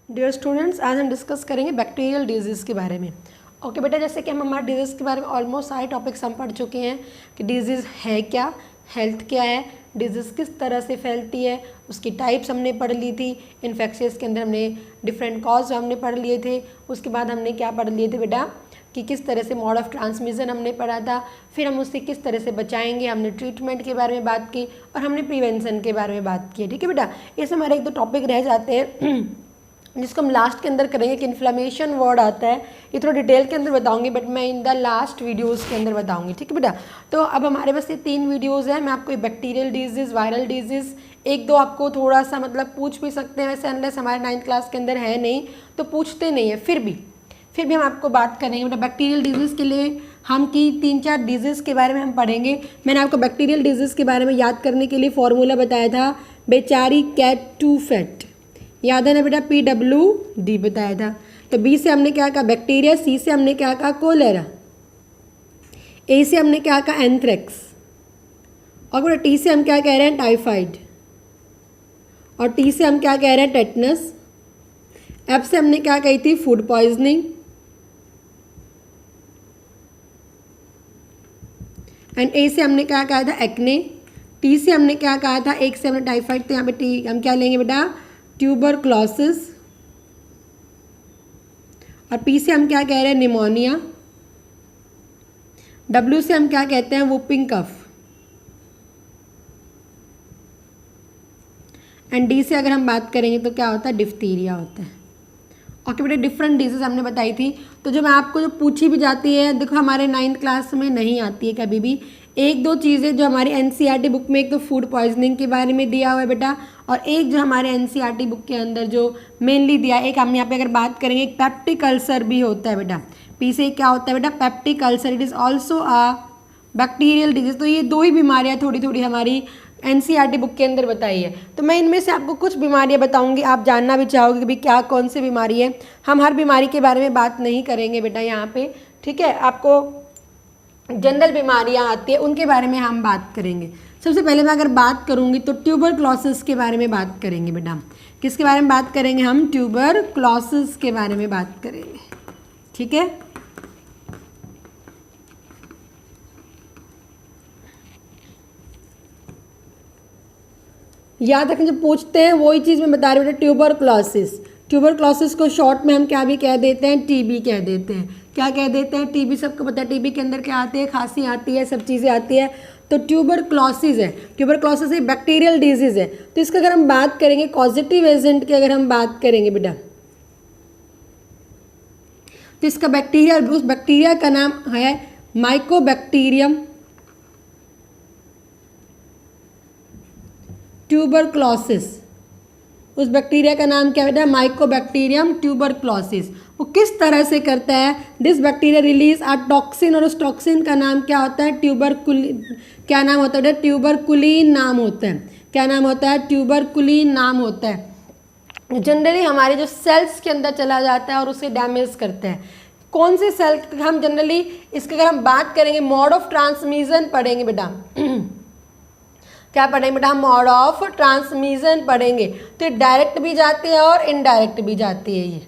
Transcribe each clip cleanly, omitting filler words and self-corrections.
Dear students, आज हम discuss करेंगे बैक्टीरियल डिजीज़ के बारे में। ओके बेटा, जैसे कि हम हमारे डिजीज़ के बारे में ऑलमोस्ट सारे टॉपिक्स हम पढ़ चुके हैं कि डिजीज़ है क्या, हेल्थ क्या है, डिजीज़ किस तरह से फैलती है, उसकी टाइप्स हमने पढ़ ली थी। इन्फेक्शियस के अंदर हमने डिफरेंट कॉज हमने पढ़ लिए थे। उसके बाद हमने क्या पढ़ लिए थे बेटा कि किस तरह से मोड ऑफ ट्रांसमिशन हमने पढ़ा था, फिर हम उससे किस तरह से बचाएंगे, हमने ट्रीटमेंट के बारे में बात की और हमने प्रिवेंशन के बारे में बात की। ठीक है बेटा, ये हमारे एक दो टॉपिक रह जाते हैं जिसको हम लास्ट के अंदर करेंगे कि इन्फ्लेमेशन वर्ड आता है, ये थोड़ा डिटेल के अंदर बताऊंगी, बट मैं इन द लास्ट वीडियोस के अंदर बताऊंगी। ठीक है बेटा, तो अब हमारे पास ये 3 वीडियोस हैं। मैं आपको बैक्टीरियल डिजीज़, वायरल डिजीज़, एक दो आपको थोड़ा सा मतलब पूछ भी सकते हैं वैसे, अनलेस हमारे 9th क्लास के अंदर है नहीं तो पूछते नहीं है, फिर भी हम आपको बात करेंगे बेटा। बैक्टीरियल डिजीज़ के लिए हम की 3-4 डिजीज़ के बारे में हम पढ़ेंगे। मैंने आपको बैक्टीरियल डिजीज़ के बारे में याद करने के लिए फॉर्मूला बताया था, बेचारी कैट टू फैट, याद है ना बेटा, PWD बताया था। तो बी से हमने क्या कहा बैक्टीरिया, सी से हमने क्या कहा कोलेरा, ए से हमने क्या कहा एंथ्रेक्स, और बेटा टी से हम क्या कह रहे हैं टाइफाइड, और टी से हम क्या कह रहे हैं टेटनस, एफ से हमने क्या कही थी फूड पॉइजनिंग, एंड ए से हमने क्या कहा था एक्ने, टी से हमने क्या कहा था, एक से हमने टाइफाइड, तो यहाँ पे टी हम क्या लेंगे बेटा ट्यूबरक्लोसिस, और पी से हम क्या कह रहे हैं निमोनिया, डब्ल्यू से हम क्या कहते हैं वुपिंग कफ, एंड डी से अगर हम बात करेंगे तो क्या होता है डिफ्थीरिया होता है। ओके बेटा, डिफरेंट डिजीज हमने बताई थी। तो जो मैं आपको जो पूछी भी जाती है, देखो हमारे 9th क्लास में नहीं आती है कभी भी, एक दो चीज़ें जो हमारी NCERT बुक में, एक तो फूड पॉइजनिंग के बारे में दिया हुआ है बेटा, और एक जो हमारे NCERT बुक के अंदर जो मेनली दिया है, एक हम यहाँ पे अगर बात करेंगे एक पेप्टिक अल्सर भी होता है बेटा। पी से क्या होता है बेटा peptic ulcer, it is also a bacterial disease. तो ये दो ही बीमारियाँ थोड़ी थोड़ी हमारी NCERT बुक के अंदर बताई है। तो मैं इनमें से आपको कुछ बीमारियां बताऊंगी, आप जानना भी चाहोगे कि भाई क्या कौन सी बीमारी है। हम हर बीमारी के बारे में बात नहीं करेंगे बेटा यहाँ पे, ठीक है। आपको जनरल बीमारियां आती है उनके बारे में हम बात करेंगे। सबसे पहले मैं अगर बात करूंगी तो ट्यूबरक्लोसिस के बारे में बात करेंगे बेटा। किसके बारे में बात करेंगे हम, ट्यूबरक्लोसिस के बारे में बात करेंगे, ठीक है। याद रखें, जब पूछते हैं वही चीज़ मैं बता रही हूँ बेटा, ट्यूबरक्लोसिस को शॉर्ट में हम क्या भी कह देते हैं, TB कह देते हैं। क्या कह देते हैं, TB, सबको पता है TB के अंदर क्या आती है, खांसी आती है, सब चीज़ें आती है। तो ट्यूबरक्लोसिस है, ट्यूबरक्लोसिस एक बैक्टीरियल डिजीज़ है। तो इसका अगर हम बात करेंगे कॉजेटिव एजेंट की, अगर हम बात करेंगे बेटा, तो इसका बैक्टीरिया, उस बैक्टीरिया का नाम है माइकोबैक्टीरियम ट्यूबरक्लोसिस। उस बैक्टीरिया का नाम क्या बेटा, माइकोबैक्टीरियम ट्यूबरक्लोसिस। वो किस तरह से करता है, this bacteria release a toxin, और उस टॉक्सिन का नाम क्या होता है क्या नाम होता है बेटा, ट्यूबरकुलिन नाम होता है। क्या नाम होता है, ट्यूबरकुलिन नाम होता है। जनरली हमारे जो सेल्स के अंदर चला जाता है और उसे डैमेज करता है। कौन से सेल हम जनरली इसके अगर हम बात करेंगे, मोड ऑफ ट्रांसमिशन पढ़ेंगे बेटा क्या पढ़ेंगे बेटा, मोड ऑफ ट्रांसमिशन पढ़ेंगे। तो डायरेक्ट भी जाती है और इनडायरेक्ट भी जाती है ये,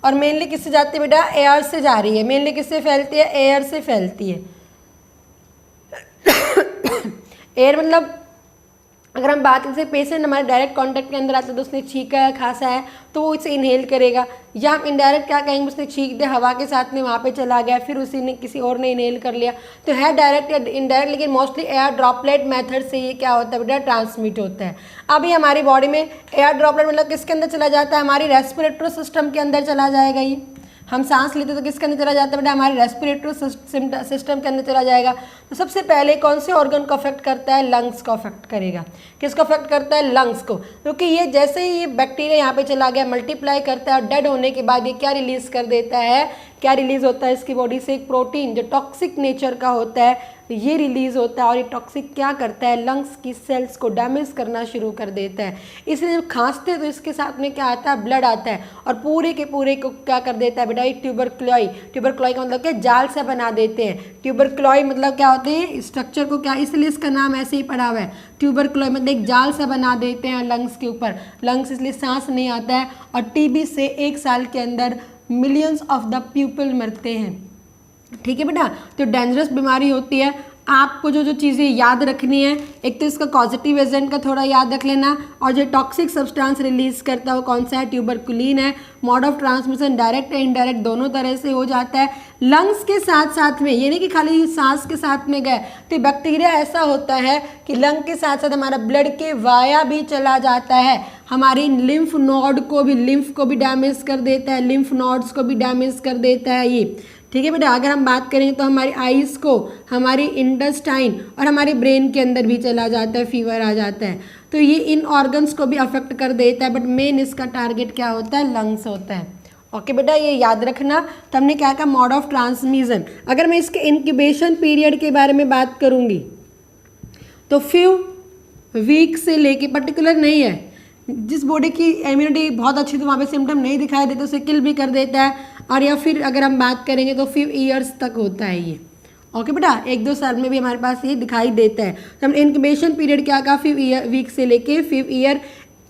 और मेनली किससे जाती है बेटा, एयर से जा रही है। मेनली किससे फैलती है, एयर से फैलती है। एयर मतलब अगर हम बात करें, पेशेंट हमारे डायरेक्ट कांटेक्ट के अंदर आता है तो उसने छींका है, खांसा है, तो वो इसे इनहेल करेगा। या हम इनडायरेक्ट क्या कहेंगे, उसने छींक दिया, हवा के साथ में वहाँ पे चला गया, फिर उसी ने किसी और ने इनहेल कर लिया। तो है डायरेक्ट या इनडायरेक्ट, लेकिन मोस्टली एयर ड्रॉपलेट मेथड से ये क्या होता है बेटा, ट्रांसमिट होता है। अभी हमारी बॉडी में एयर ड्रॉपलेट मतलब किसके अंदर चला जाता है, हमारी रेस्पिरेटरी सिस्टम के अंदर चला जाएगा। ये हम सांस लेते तो किसके अंदर चला जाता है बेटा, हमारे रेस्पिरेटरी सिस्टम के अंदर चला जाएगा। तो सबसे पहले कौन से ऑर्गन को अफेक्ट करता है, लंग्स को अफेक्ट करेगा। किसको अफेक्ट करता है, लंग्स को, क्योंकि ये जैसे ही ये बैक्टीरिया यहाँ पे चला गया, मल्टीप्लाई करता है, और डेड होने के बाद ये क्या रिलीज कर देता है, क्या रिलीज होता है इसकी बॉडी से, एक प्रोटीन जो टॉक्सिक नेचर का होता है ये रिलीज होता है, और ये टॉक्सिक क्या करता है, लंग्स की सेल्स को डैमेज करना शुरू कर देता है। इसलिए जब खांसते हैं तो इसके साथ में क्या आता है, ब्लड आता है, और पूरे के पूरे को क्या कर देता है बेटा, ये ट्यूबरक्लोई, ट्यूबरक्लोई का मतलब क्या, जाल सा बना देते हैं। ट्यूबरक्लोई मतलब क्या होते हैं, स्ट्रक्चर को क्या, इसलिए इसका नाम ऐसे ही पड़ा हुआ है ट्यूबरक्लोई, मतलब एक जाल सा बना देते हैं लंग्स के ऊपर, लंग्स इसलिए सांस नहीं आता है। और टीबी से 1 साल के अंदर मिलियंस ऑफ द पीपल मरते हैं। ठीक है बेटा, तो डेंजरस बीमारी होती है। आपको जो जो चीज़ें याद रखनी है, एक तो इसका पॉजिटिव एजेंट का थोड़ा याद रख लेना, और जो टॉक्सिक सब्सटेंस रिलीज करता है वो कौन सा है, ट्यूबरकुलिन है। मोड ऑफ ट्रांसमिशन डायरेक्ट या इनडायरेक्ट दोनों तरह से हो जाता है। लंग्स के साथ साथ में, ये नहीं कि खाली सांस के साथ में गए, तो बैक्टीरिया ऐसा होता है कि लंग के साथ साथ हमारा ब्लड के वाया भी चला जाता है, हमारी लिम्फ नोड को भी, लिम्फ को भी डैमेज कर देता है, लिम्फ नोड्स को भी डैमेज कर देता है ये। ठीक है बेटा, अगर हम बात करें तो हमारी आइज़ को, हमारी इंटेस्टाइन और हमारे ब्रेन के अंदर भी चला जाता है, फीवर आ जाता है, तो ये इन ऑर्गन्स को भी अफेक्ट कर देता है। बट मेन इसका टारगेट क्या होता है, लंग्स होता है। ओके बेटा, ये याद रखना। तो हमने क्या कहा, मोड ऑफ ट्रांसमिशन। अगर मैं इसके इंक्यूबेशन पीरियड के बारे में बात करूँगी तो फ्यू वीक से लेके, पर्टिकुलर नहीं है, जिस बॉडी की इम्यूनिटी बहुत अच्छी तो वहाँ पे सिम्टम नहीं दिखाई देते उसे किल भी कर देता है, और या फिर अगर हम बात करेंगे तो 5 ईयर्स तक होता है ये। ओके बेटा, 1-2 साल में भी हमारे पास ये दिखाई देता है। तो हमने इंक्यूबेशन पीरियड क्या कहा, 5 वीक से लेके 5 ईयर।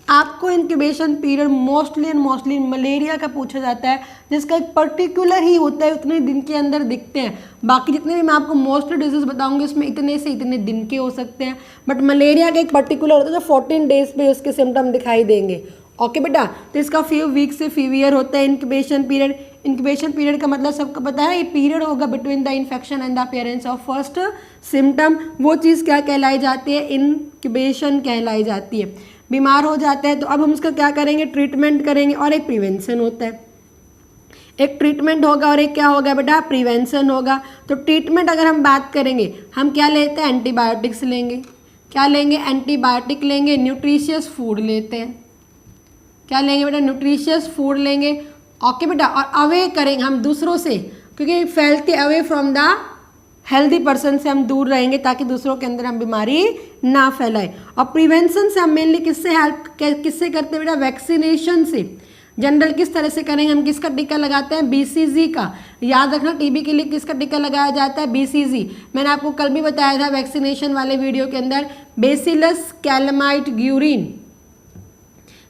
आपको इंक्यूबेशन पीरियड मोस्टली मलेरिया का पूछा जाता है, जिसका एक पर्टिकुलर ही होता है, उतने दिन के अंदर दिखते हैं। बाकी जितने भी मैं आपको मोस्टली डिजीज बताऊंगी उसमें इतने से इतने दिन के हो सकते हैं, बट मलेरिया का एक पर्टिकुलर होता है जो 14 डेज पे उसके सिम्टम दिखाई देंगे। ओके बेटा, तो इसका 5 वीक से 5 ईयर होता है इंक्यूबेशन पीरियड। इंक्यूबेशन पीरियड का मतलब सबको पता है, ये पीरियड होगा between the infection and the appearance of first symptom. वो चीज़ क्या कहलाई जाती है, इंक्यूबेशन कहलाई जाती है। बीमार हो जाता है तो अब हम उसका क्या करेंगे, ट्रीटमेंट करेंगे, और एक प्रिवेंशन होता है। एक ट्रीटमेंट होगा और एक क्या होगा बेटा, प्रिवेंशन होगा। तो ट्रीटमेंट अगर हम बात करेंगे, हम क्या लेते हैं, एंटीबायोटिक्स लेंगे। क्या लेंगे, एंटीबायोटिक लेंगे। न्यूट्रिशियस फूड लेते हैं। क्या लेंगे बेटा, न्यूट्रिशियस फूड लेंगे। ओके बेटा, और अवे करेंगे हम दूसरों से, क्योंकि फैलते away from the healthy person से हम दूर रहेंगे ताकि दूसरों के अंदर हम बीमारी ना फैलाए। और प्रिवेंशन से हम मेनली किससे हेल्प, किससे करते हैं बेटा, वैक्सीनेशन से। जनरल किस तरह से करेंगे, हम किसका टीका लगाते हैं, BCG का। याद रखना, टीबी के लिए किसका टीका लगाया जाता है, BCG। मैंने आपको कल भी बताया था वैक्सीनेशन वाले वीडियो के अंदर, बेसिलस कैलमाइट ग्यूरिन।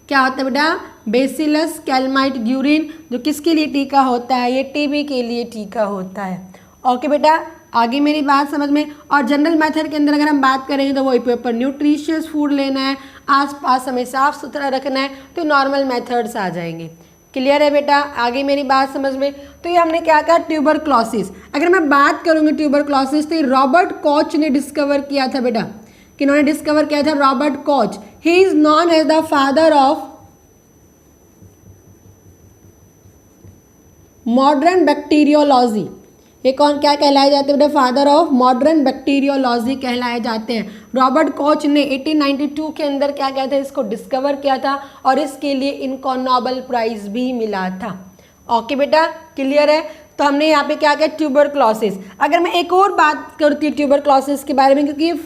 क्या होता है बेटा, बेसिलस कैलमाइट ग्यूरिन, जो किसके लिए टीका होता है, ये टीबी के लिए टीका होता है। ओके बेटा, आगे मेरी बात समझ में। और जनरल मेथड के अंदर अगर हम बात करेंगे तो वही पेपर, न्यूट्रिशियस फूड लेना है, आसपास हमें साफ सुथरा रखना है, तो नॉर्मल मेथड्स आ जाएंगे। क्लियर है बेटा, आगे मेरी बात समझ में। तो ये हमने क्या कहा, ट्यूबरक्लोसिस। अगर मैं बात करूँगी ट्यूबरक्लोसिस, तो ये रॉबर्ट कॉच ने डिस्कवर किया था बेटा। किन्होंने डिस्कवर किया था, Robert Koch. He is known as the father of modern bacteriology. ये कौन क्या कहलाए जाते हैं बेटा, फादर ऑफ मॉडर्न बैक्टीरियोलॉजी कहलाए जाते हैं। रॉबर्ट कॉच ने 1892 के अंदर क्या कहते हैं, इसको डिस्कवर किया था, और इसके लिए इनको नोबेल प्राइज भी मिला था। ओके बेटा, क्लियर है। तो हमने यहाँ पे क्या किया, ट्यूबरक्लोसिस। अगर मैं एक और बात करती हूँ ट्यूबरक्लोसिस के बारे में, क्योंकि ये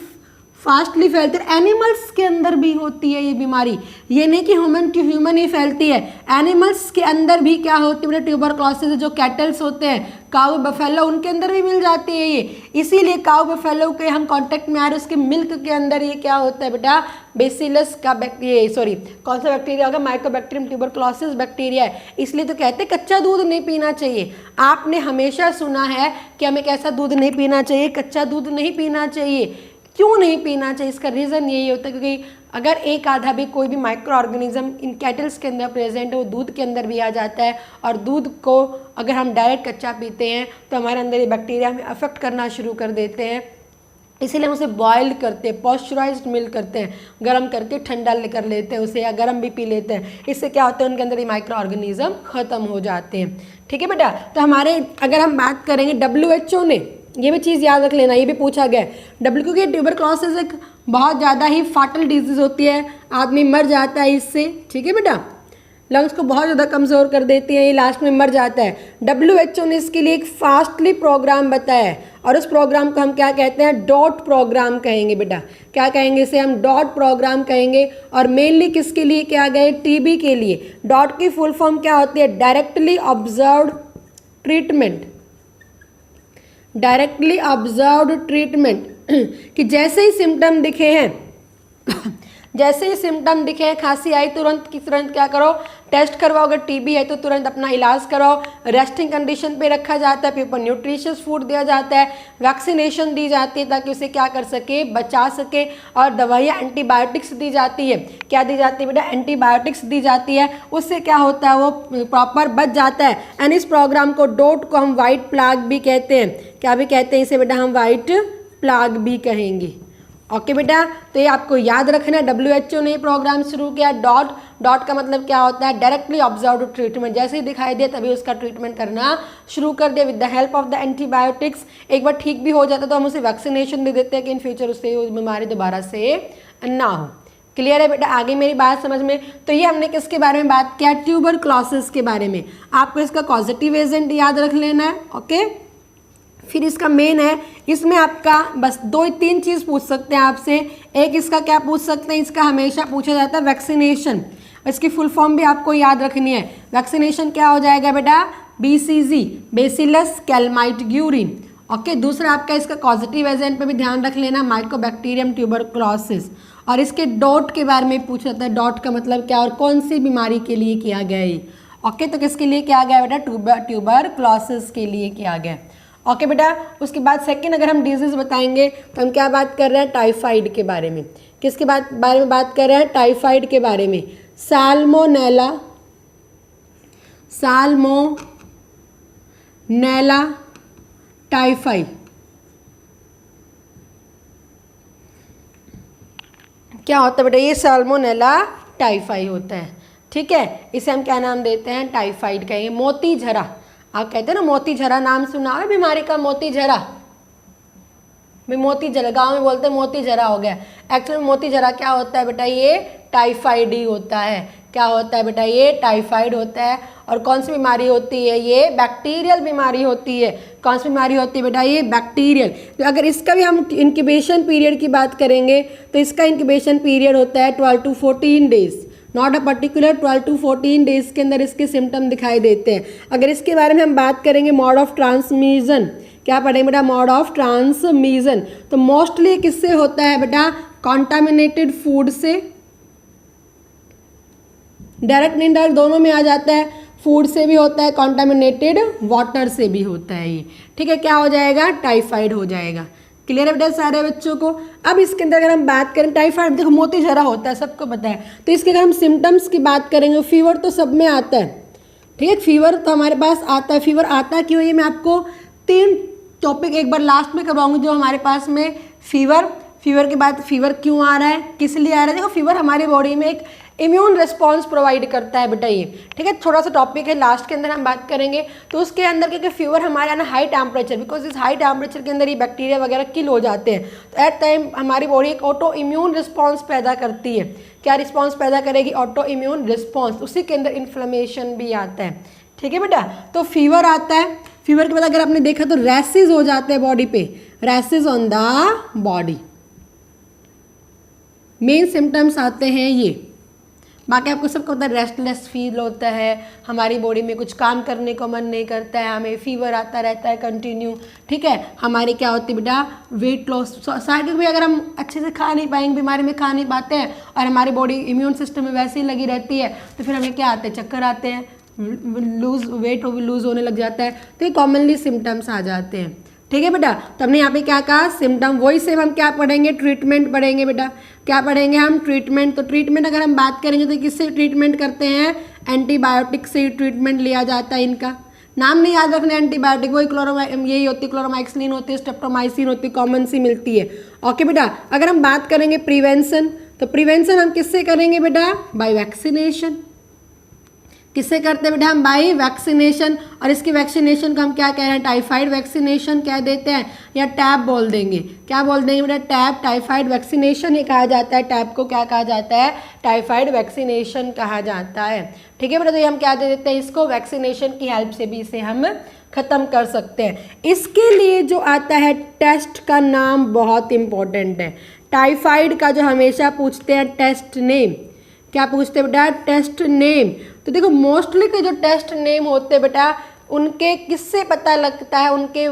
फास्टली फैलती है, एनिमल्स के अंदर भी होती है ये बीमारी, ये नहीं कि ह्यूमन टू ह्यूमन ही फैलती है, एनिमल्स के अंदर भी क्या होती है ट्यूबरक्लोसिस। जो कैटल्स होते हैं, काऊ बफेलो, उनके अंदर भी मिल जाती है ये। इसीलिए काऊ बफेलो के हम कांटेक्ट में आ रहे हैं, उसके मिल्क के अंदर ये क्या होता है बेटा, बेसिलस का कौन सा बैक्टीरिया होगा, माइकोबैक्टीरियम ट्यूबरक्लोसिस बैक्टीरिया है। इसलिए तो कहते हैं कच्चा दूध नहीं पीना चाहिए। आपने हमेशा सुना है कि हमें कैसा दूध नहीं पीना चाहिए, कच्चा दूध नहीं पीना चाहिए। क्यों नहीं पीना चाहिए, इसका रीज़न यही होता है क्योंकि अगर एक आधा भी कोई भी माइक्रो ऑर्गेनिज्म इन कैटल्स के अंदर प्रेजेंट है, वो दूध के अंदर भी आ जाता है, और दूध को अगर हम डायरेक्ट कच्चा पीते हैं तो हमारे अंदर ये बैक्टीरिया हमें अफेक्ट करना शुरू कर देते हैं। इसीलिए हम उसे बॉयल करते हैं, पॉस्चराइज्ड मिल्क करते हैं, गर्म करके ठंडा कर लेते हैं उसे, या गर्म भी पी लेते हैं। इससे क्या होता है, उनके अंदर ये माइक्रो ऑर्गेनिज्म ख़त्म हो जाते हैं। ठीक है बेटा, तो हमारे अगर हम बात करेंगे WHO ने, ये भी चीज़ याद रख लेना, ये भी पूछा गया है क्योंकि ट्यूबरक्लोसिस एक बहुत ज़्यादा ही फाटल डिजीज़ होती है, आदमी मर जाता है इससे। ठीक है बेटा, लंग्स को बहुत ज़्यादा कमज़ोर कर देती है, ये लास्ट में मर जाता है। WHO ने इसके लिए एक फास्टली प्रोग्राम बताया है और उस प्रोग्राम को हम क्या कहते हैं, डॉट प्रोग्राम कहेंगे बेटा। क्या कहेंगे इसे हम, डॉट प्रोग्राम कहेंगे। और मेनली किसके लिए किया गया, टीबी के लिए। डॉट की फुल फॉर्म क्या होती है, directly observed treatment. Directly observed treatment कि जैसे ही सिम्टम दिखे हैं जैसे ही सिम्टम दिखे हैं, खांसी आई तुरंत क्या करो, टेस्ट करवाओ। अगर टीबी है तो तुरंत अपना इलाज कराओ। रेस्टिंग कंडीशन पे रखा जाता है, पीपल न्यूट्रिशियस फूड दिया जाता है, वैक्सीनेशन दी जाती है ताकि उसे क्या कर सके, बचा सके। और दवाइयाँ एंटीबायोटिक्स दी जाती है। क्या दी जाती है बेटा, एंटीबायोटिक्स दी जाती है। उससे क्या होता है, वो प्रॉपर बच जाता है। एंड इस प्रोग्राम को डॉट को हम वाइट प्लाग भी कहते हैं। क्या भी कहते हैं इसे बेटा, हम वाइट प्लाग भी कहेंगे। ओके बेटा, तो ये आपको याद रखना है। WHO ने प्रोग्राम शुरू किया। डॉट का मतलब क्या होता है, डायरेक्टली ऑब्जर्व्ड ट्रीटमेंट। जैसे ही दिखाई दे तभी उसका ट्रीटमेंट करना शुरू कर दिया with the help of the antibiotics. एक बार ठीक भी हो जाता तो हम उसे वैक्सीनेशन दे देते हैं कि इन फ्यूचर उससे बीमारी दोबारा से ना हो। क्लियर है बेटा, आगे मेरी बात समझ में। तो ये हमने किसके बारे में बात किया, ट्यूबरक्लोसिस के बारे में। आपको इसका कॉजेटिव एजेंट याद रख लेना है। ओके, फिर इसका मेन है, इसमें आपका बस 2-3 चीज़ पूछ सकते हैं आपसे। एक इसका क्या पूछ सकते हैं, इसका हमेशा पूछा जाता है वैक्सीनेशन। इसकी फुल फॉर्म भी आपको याद रखनी है। वैक्सीनेशन क्या हो जाएगा बेटा, BCG, बेसिलस कैलमाइट-ग्यूरिन। ओके, दूसरा आपका इसका पॉजिटिव एजेंट पे भी ध्यान रख लेना, माइकोबैक्टीरियम ट्यूबरक्लोसिस। और इसके डॉट के बारे में पूछा जाता है, डॉट का मतलब क्या और कौन सी बीमारी के लिए किया गया है। ओके, तो किसके लिए किया गया बेटा, ट्यूबरक्लोसिस के लिए किया गया। ओके बेटा, उसके बाद सेकंड अगर हम डिजीज़ बताएंगे तो हम क्या बात कर रहे हैं, टाइफाइड के बारे में। किसके बारे में बात कर रहे हैं, टाइफाइड के बारे में। साल्मोनेला टाइफाई क्या होता है बेटा, ये साल्मोनेला टाइफाई होता है। ठीक है, इसे हम क्या नाम देते हैं, टाइफाइड कहेंगे। मोती झरा, आप कहते हैं ना मोती झरा, नाम सुना है बीमारी का, मोती झरा। मोती झरा गाँव में बोलते हैं मोती झरा हो गया। एक्चुअली मोती झरा क्या होता है बेटा, ये टाइफाइड ही होता है। क्या होता है बेटा, ये टाइफाइड होता है। और कौन सी बीमारी होती है, ये बैक्टीरियल बीमारी होती है। कौन सी बीमारी होती है बेटा, ये बैक्टीरियल। तो अगर इसका भी हम इंक्यूबेशन पीरियड की बात करेंगे तो इसका इंक्यूबेशन पीरियड होता है 12 to 14 days. Not a particular, 12 to 14 days के अंदर इसके सिम्टम दिखाई देते हैं। अगर इसके बारे में हम बात करेंगे, मोड ऑफ ट्रांसमिशन, क्या पढ़ेंगे बेटा, मोड ऑफ ट्रांसमिशन। तो मोस्टली किससे होता है बेटा, कॉन्टामिनेटेड फूड से, डायरेक्ट इनडायरेक्ट दोनों में आ जाता है। फूड से भी होता है, कॉन्टामिनेटेड वाटर से भी होता है ये। ठीक है, क्या हो जाएगा, टाइफाइड हो जाएगा। क्लियर है बेटा सारे बच्चों को। अब इसके अंदर अगर हम बात करें, टाइफाइड देखो मोती झरा होता है, सबको पता है। तो इसके अगर हम सिम्टम्स की बात करेंगे, फीवर तो सब में आता है। ठीक है, फीवर तो हमारे पास आता है। फीवर आता क्यों, ये मैं आपको 3 टॉपिक एक बार लास्ट में करवाऊंगी जो हमारे पास में फीवर के बाद फीवर क्यों आ रहा है, किस लिए आ रहा है। देखो फीवर हमारी बॉडी में एक इम्यून रिस्पॉन्स प्रोवाइड करता है बेटा ये। ठीक है, थोड़ा सा टॉपिक है, लास्ट के अंदर हम बात करेंगे। तो उसके अंदर क्योंकि फीवर हमारे यहाँ हाई टेम्परेचर, बिकॉज इस हाई टेम्परेचर के अंदर ये बैक्टीरिया वगैरह किल हो जाते हैं। तो एट टाइम हमारी बॉडी एक ऑटो इम्यून रिस्पॉन्स पैदा करती है। क्या रिस्पॉन्स पैदा करेगी, ऑटो इम्यून रिस्पॉन्स। उसी के अंदर इन्फ्लेमेशन भी आता है। ठीक है बेटा, तो फीवर आता है। फीवर के बाद अगर आपने देखा तो रैसेज हो जाते हैं बॉडी पे, rashes on the body. Main symptoms आते हैं ये। बाकी आपको सबको पता है, रेस्टलेस फील होता है, हमारी बॉडी में कुछ काम करने को मन नहीं करता है, हमें फीवर आता रहता है कंटिन्यू। ठीक है, हमारी क्या होती है बेटा, वेट लॉस। साइड में अगर हम अच्छे से खा नहीं पाएंगे, बीमारी में खा नहीं पाते हैं और हमारी बॉडी इम्यून सिस्टम में वैसे ही लगी रहती है, तो फिर हमें क्या आते हैं, चक्कर आते हैं, वेट लूज होने लग जाता है। तो ये कॉमनली सिम्टम्स आ जाते हैं। ठीक है बेटा, तो हमने यहाँ पे क्या कहा, सिम्टम। वही से हम क्या पढ़ेंगे, ट्रीटमेंट पढ़ेंगे बेटा। क्या पढ़ेंगे हम, ट्रीटमेंट। तो ट्रीटमेंट अगर हम बात करेंगे तो किससे ट्रीटमेंट करते हैं, एंटीबायोटिक से ट्रीटमेंट लिया जाता है। इनका नाम नहीं याद रखना, एंटीबायोटिक वही यही होती है, क्लोरोमाइक्सिन होती है, स्ट्रेप्टोमाइसिन होती है, कॉमन सी मिलती है। ओके बेटा, अगर हम बात करेंगे प्रिवेंशन, तो प्रिवेंशन हम किससे करेंगे बेटा, बाय वैक्सीनेशन। किससे करते हैं बेटा हम? By vaccination. और इसकी वैक्सीनेशन को हम क्या कह रहे हैं? टाइफाइड वैक्सीनेशन कह देते हैं या टैब बोल देंगे। क्या बोल देंगे बेटा? टैब, टाइफाइड वैक्सीनेशन ही कहा जाता है। टैब को क्या कहा जाता है? टाइफाइड वैक्सीनेशन कहा जाता है। ठीक है बेटा, तो ये हम क्या दे देते हैं इसको? वैक्सीनेशन की हेल्प से भी इसे हम ख़त्म कर सकते हैं। इसके लिए जो आता है टेस्ट का नाम बहुत इंपॉर्टेंट है। टाइफाइड का जो हमेशा पूछते हैं टेस्ट नेम, क्या पूछते हैं बेटा? Test name. तो देखो मोस्टली के जो टेस्ट नेम होते हैं बेटा उनके किससे पता लगता है? उनके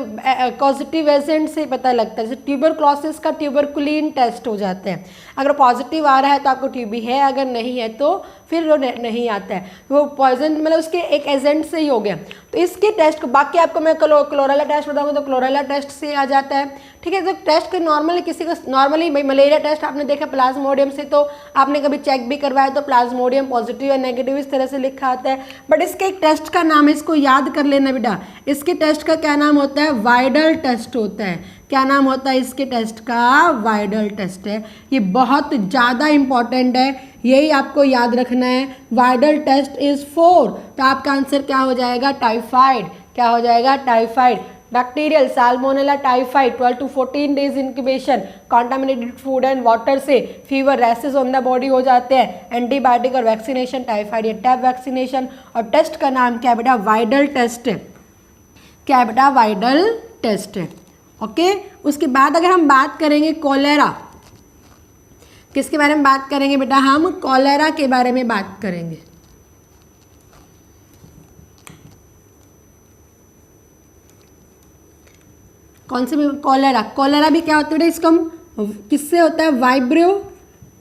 पॉजिटिव एजेंट से पता लगता है। जैसे ट्यूबरक्लोसिस का ट्यूबरकुलिन टेस्ट हो जाता है। अगर पॉजिटिव आ रहा है तो आपको टीबी है, अगर नहीं है तो फिर वो नहीं आता है। वो पॉइजन मतलब उसके एक एजेंट से ही हो गया। तो इसके टेस्ट को बाकी आपको मैं क्लोरेला टेस्ट बताऊंगा तो क्लोरेला टेस्ट से आ जाता है। ठीक है, तो टेस्ट को नॉर्मली किसी को नॉर्मली मलेरिया टेस्ट आपने देखा प्लाज्मोडियम से, तो आपने कभी चेक भी करवाया तो प्लाज्मोडियम पॉजिटिव या नेगेटिव इस तरह से लिखा आता है। बट इसके एक टेस्ट का नाम है, इसको याद कर लेना बेटा। इसके टेस्ट का क्या नाम होता है? वाइडल टेस्ट होता है। क्या नाम होता है इसके टेस्ट का? वाइडल टेस्ट है। ये बहुत ज़्यादा इंपॉर्टेंट है, यही आपको याद रखना है। वाइडल टेस्ट इज 4, तो आपका आंसर क्या हो जाएगा? टाइफाइड। क्या हो जाएगा? Typhoid. Bacterial salmonella typhoid 12 to 14 days incubation, contaminated food and water से fever rashes on the body हो जाते हैं। एंटीबायोटिक और वैक्सीनेशन, टाइफाइड या टैब वैक्सीनेशन। और टेस्ट का नाम क्या है बेटा? वाइडल टेस्ट है। क्या है बेटा? वाइडल टेस्ट है। ओके, उसके बाद अगर हम बात करेंगे कॉलेरा, किसके बारे में बात करेंगे बेटा? हम कॉलेरा के बारे में बात करेंगे। कौन से? कॉलेरा। कॉलेरा भी क्या होता है बेटा? इसको हम किससे होता है? वाइब्रो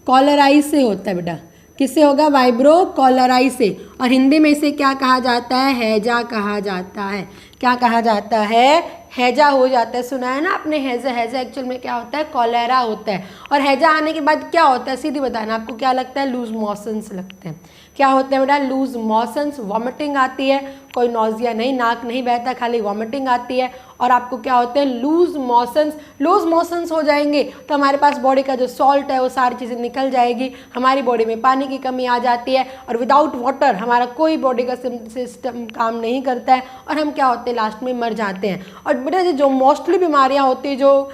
कॉलेराई से होता है बेटा। किससे होगा? वाइब्रो कॉलेराई से। और हिंदी में इसे क्या कहा जाता है? हैजा कहा जाता है। क्या कहा जाता है? हैजा हो जाता है। सुना है ना आपने हैजा? हैजा एक्चुअल में क्या होता है? कॉलेरा होता है। और हैजा आने के बाद क्या होता है? सीधी बताना, आपको क्या लगता है? लूज मोशंस लगते हैं। क्या होता है बेटा? लूज मोशंस, वॉमिटिंग आती है, कोई नॉजिया नहीं, नाक नहीं बहता, खाली वॉमिटिंग आती है। और आपको क्या होते हैं? Loose motions. लूज मोशंस हो जाएंगे तो हमारे पास बॉडी का जो सॉल्ट है वो सारी चीज़ें निकल जाएगी, हमारी बॉडी में पानी की कमी आ जाती है। और विदाउट वाटर हमारा कोई बॉडी का सिस्टम काम नहीं करता है और हम क्या होते हैं? लास्ट में मर जाते हैं। और बेटा जो मोस्टली बीमारियां होती है जो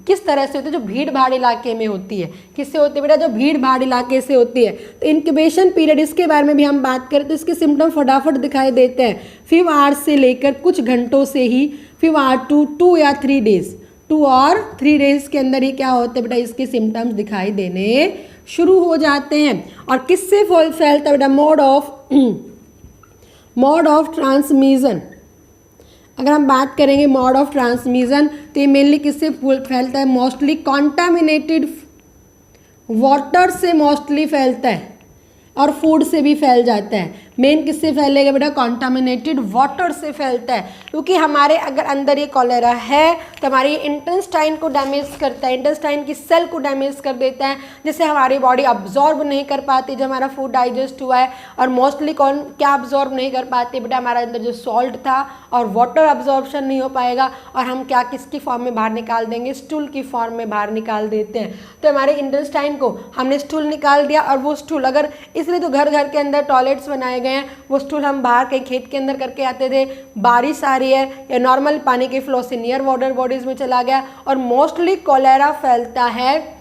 किस तरह से होती है? जो भीड़ भाड़ इलाके में होती है। किससे होती है बेटा? जो भीड़ भाड़ इलाके से होती है। तो इंक्यूबेशन पीरियड, इसके बारे में भी हम बात करें तो इसके सिम्टम फटाफट दिखाई देते हैं। फ्यू आवर्स से लेकर कुछ घंटों से ही, फ्यू आवर टू 2 या 3 डेज, 2 और 3 डेज के अंदर ही क्या होते हैं बेटा? इसके सिम्टम्स दिखाई देने शुरू हो जाते हैं। और किससे फैलता है बेटा? Mode of transmission. अगर हम बात करेंगे मोड ऑफ ट्रांसमिशन तो ये मेनली किससे फैलता है? मोस्टली कॉन्टामिनेटेड वाटर से मोस्टली फैलता है और फूड से भी फैल जाता है। मेन किससे फैलेगा बेटा? कॉन्टामिनेटेड वाटर से फैलता है। क्योंकि हमारे अगर अंदर ये कॉलेरा है तो हमारी इंटेस्टाइन को डैमेज करता है, इंटेस्टाइन की सेल को डैमेज कर देता है, जिससे हमारी बॉडी अब्जॉर्ब नहीं कर पाती जो हमारा फूड डाइजेस्ट हुआ है। और मोस्टली कौन क्या अब्जॉर्ब नहीं कर पाती बेटा? हमारा अंदर जो सॉल्ट था और वाटर अब्जॉर्बशन नहीं हो पाएगा और हम क्या किसकी फॉर्म में बाहर निकाल देंगे? स्टूल की फॉर्म में बाहर निकाल देते हैं। तो हमारे इंटेस्टाइन को हमने स्टूल निकाल दिया और वो स्टूल अगर, इसलिए तो घर घर के अंदर टॉयलेट्स बनाए गए हैं, वो स्टूल हम बाहर कहीं खेत के अंदर करके आते थे, बारिश आ रही है या नॉर्मल पानी के फ्लो से नियर वाटर बॉडीज में चला गया। और मोस्टली कॉलेरा फैलता है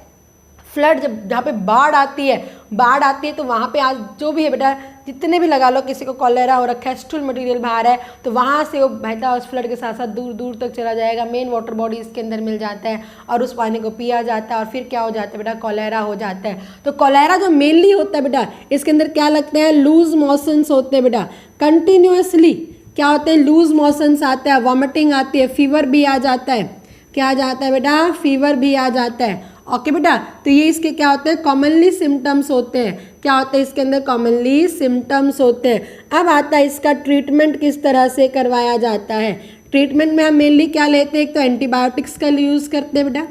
फ्लड, जहाँ पे बाढ़ आती है तो वहाँ पे आज जो भी है बेटा, जितने भी लगा लो किसी को कॉलेरा हो रखा है, स्टूल मटेरियल बाहर है तो वहाँ से वो बहता उस फ्लड के साथ साथ दूर दूर तक चला जाएगा। मेन वाटर बॉडी इसके अंदर मिल जाता है और उस पानी को पिया जाता है और फिर क्या हो जाता है बेटा? कॉलेरा हो जाता है। तो कॉलेरा जो मेनली होता है बेटा, इसके अंदर क्या लगते हैं? लूज मोशंस होते हैं बेटा। कंटिन्यूसली क्या होते हैं? लूज मोशंस आते हैं, वॉमिटिंग आती है, फीवर भी आ जाता है। क्या आ जाता है बेटा? फीवर भी आ जाता है। ओके बेटा, तो ये इसके क्या होते हैं? कॉमनली सिम्टम्स होते हैं। क्या होता है इसके अंदर? कॉमनली सिम्टम्स होते हैं। अब आता है इसका ट्रीटमेंट किस तरह से करवाया जाता है। ट्रीटमेंट में हम मेनली क्या लेते हैं? एक तो एंटीबायोटिक्स का यूज़ करते हैं बेटा।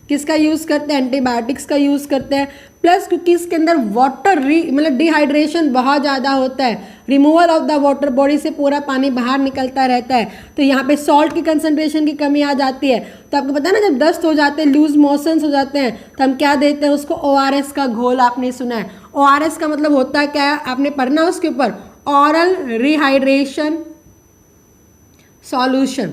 किसका यूज़ करते हैं? एंटीबायोटिक्स का यूज़ करते हैं। प्लस क्योंकि इसके अंदर वाटर मतलब डिहाइड्रेशन बहुत ज़्यादा होता है, removal of the water, body से पूरा पानी बाहर निकलता रहता है, तो यहाँ पे सॉल्ट की कंसंट्रेशन की कमी आ जाती है। तो आपको पता है ना, जब दस्त हो जाते हैं, लूज मोशंस हो जाते हैं, तो हम क्या देते हैं उसको? ORS का घोल। आपने सुना है ORS का मतलब होता है क्या है? आपने पढ़ना उसके ऊपर। Oral rehydration solution,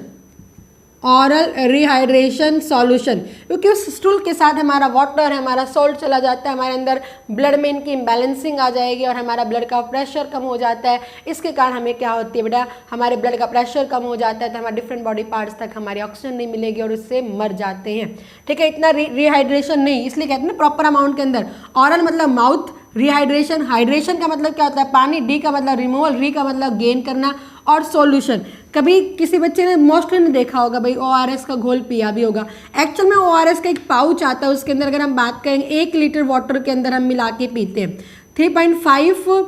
oral rehydration solution, क्योंकि उस स्टूल के साथ हमारा वाटर, हमारा सॉल्ट चला जाता है, हमारे अंदर ब्लड में इनकी इम्बैलेंसिंग आ जाएगी और हमारा ब्लड का प्रेशर कम हो जाता है। इसके कारण हमें क्या होती है बेटा, हमारे ब्लड का प्रेशर कम हो जाता है तो हमारे डिफरेंट बॉडी पार्ट्स तक हमारी ऑक्सीजन नहीं मिलेगी और उससे मर जाते हैं। ठीक है, इतना रिहाइड्रेशन नहीं, इसलिए कहते हैं ना प्रॉपर अमाउंट के अंदर। ऑरल मतलब माउथ, रिहाइड्रेशन, हाइड्रेशन का मतलब क्या होता है पानी, डी का मतलब रिमूवल, री का मतलब गेन करना, और सॉल्यूशन। कभी किसी बच्चे ने मोस्टली नहीं देखा होगा भाई ORS का घोल पिया भी होगा। एक्चुअल में ORS का एक पाउच आता है, उसके अंदर अगर हम बात करेंगे 1 लीटर वाटर के अंदर हम मिला के पीते हैं। 3.5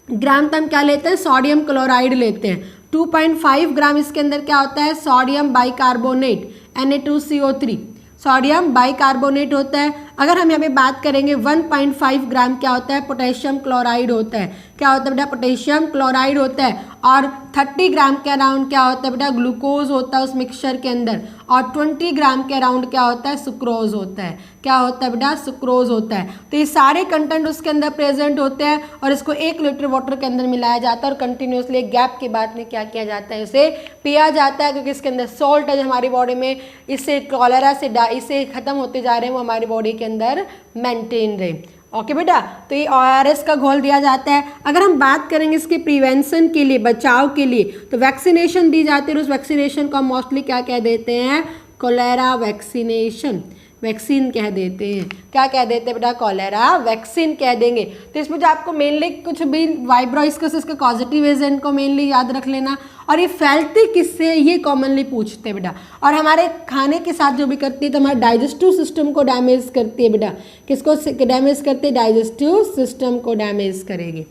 ग्राम तक हम क्या लेते हैं, सोडियम क्लोराइड लेते हैं। 2.5 ग्राम इसके अंदर क्या होता है, sodium bicarbonate Na2CO3, sodium bicarbonate होता है। अगर हम यहाँ पे बात करेंगे 1.5 ग्राम क्या होता है, पोटेशियम क्लोराइड होता है। क्या होता है बेटा, पोटेशियम क्लोराइड होता है। और 30 ग्राम के अराउंड क्या होता है बेटा, ग्लूकोज होता है उस मिक्सचर के अंदर। और 20 ग्राम के अराउंड क्या होता है, सुक्रोज होता है। क्या होता है बेटा, सुक्रोज होता है। तो ये सारे कंटेंट उसके अंदर प्रेजेंट होते हैं और इसको 1 लीटर वाटर के अंदर मिलाया जाता है और कंटिन्यूसली गैप के बाद में क्या किया जाता है, इसे पिया जाता है, क्योंकि इसके अंदर सॉल्ट है जो हमारी बॉडी में इससे कॉलेरा से इससे खत्म होते जा रहे हैं, वो हमारी बॉडी के अंदर मेंटेन रहे। ओके बेटा, तो ये ORS का घोल दिया जाता है। अगर हम बात करेंगे इसके प्रिवेंशन के लिए, बचाव के लिए, तो वैक्सीनेशन दी जाती है। उस वैक्सीनेशन को हम मोस्टली क्या कह देते हैं, कोलेरा वैक्सीनेशन, वैक्सीन कह देते हैं। क्या कह देते हैं बेटा, कोलेरा वैक्सीन कह देंगे। तो इसमें जो आपको मेनली कुछ भी वाइब्रोइस्कस इसके पॉजिटिव एजेंट को मेनली याद रख लेना, और ये फैलती किससे, ये कॉमनली पूछते हैं बेटा। और हमारे खाने के साथ जो भी करती है तो हमारे डाइजेस्टिव सिस्टम को डैमेज करती है बेटा। किसको डैमेज करते हैं, डाइजेस्टिव सिस्टम को डैमेज करेगी।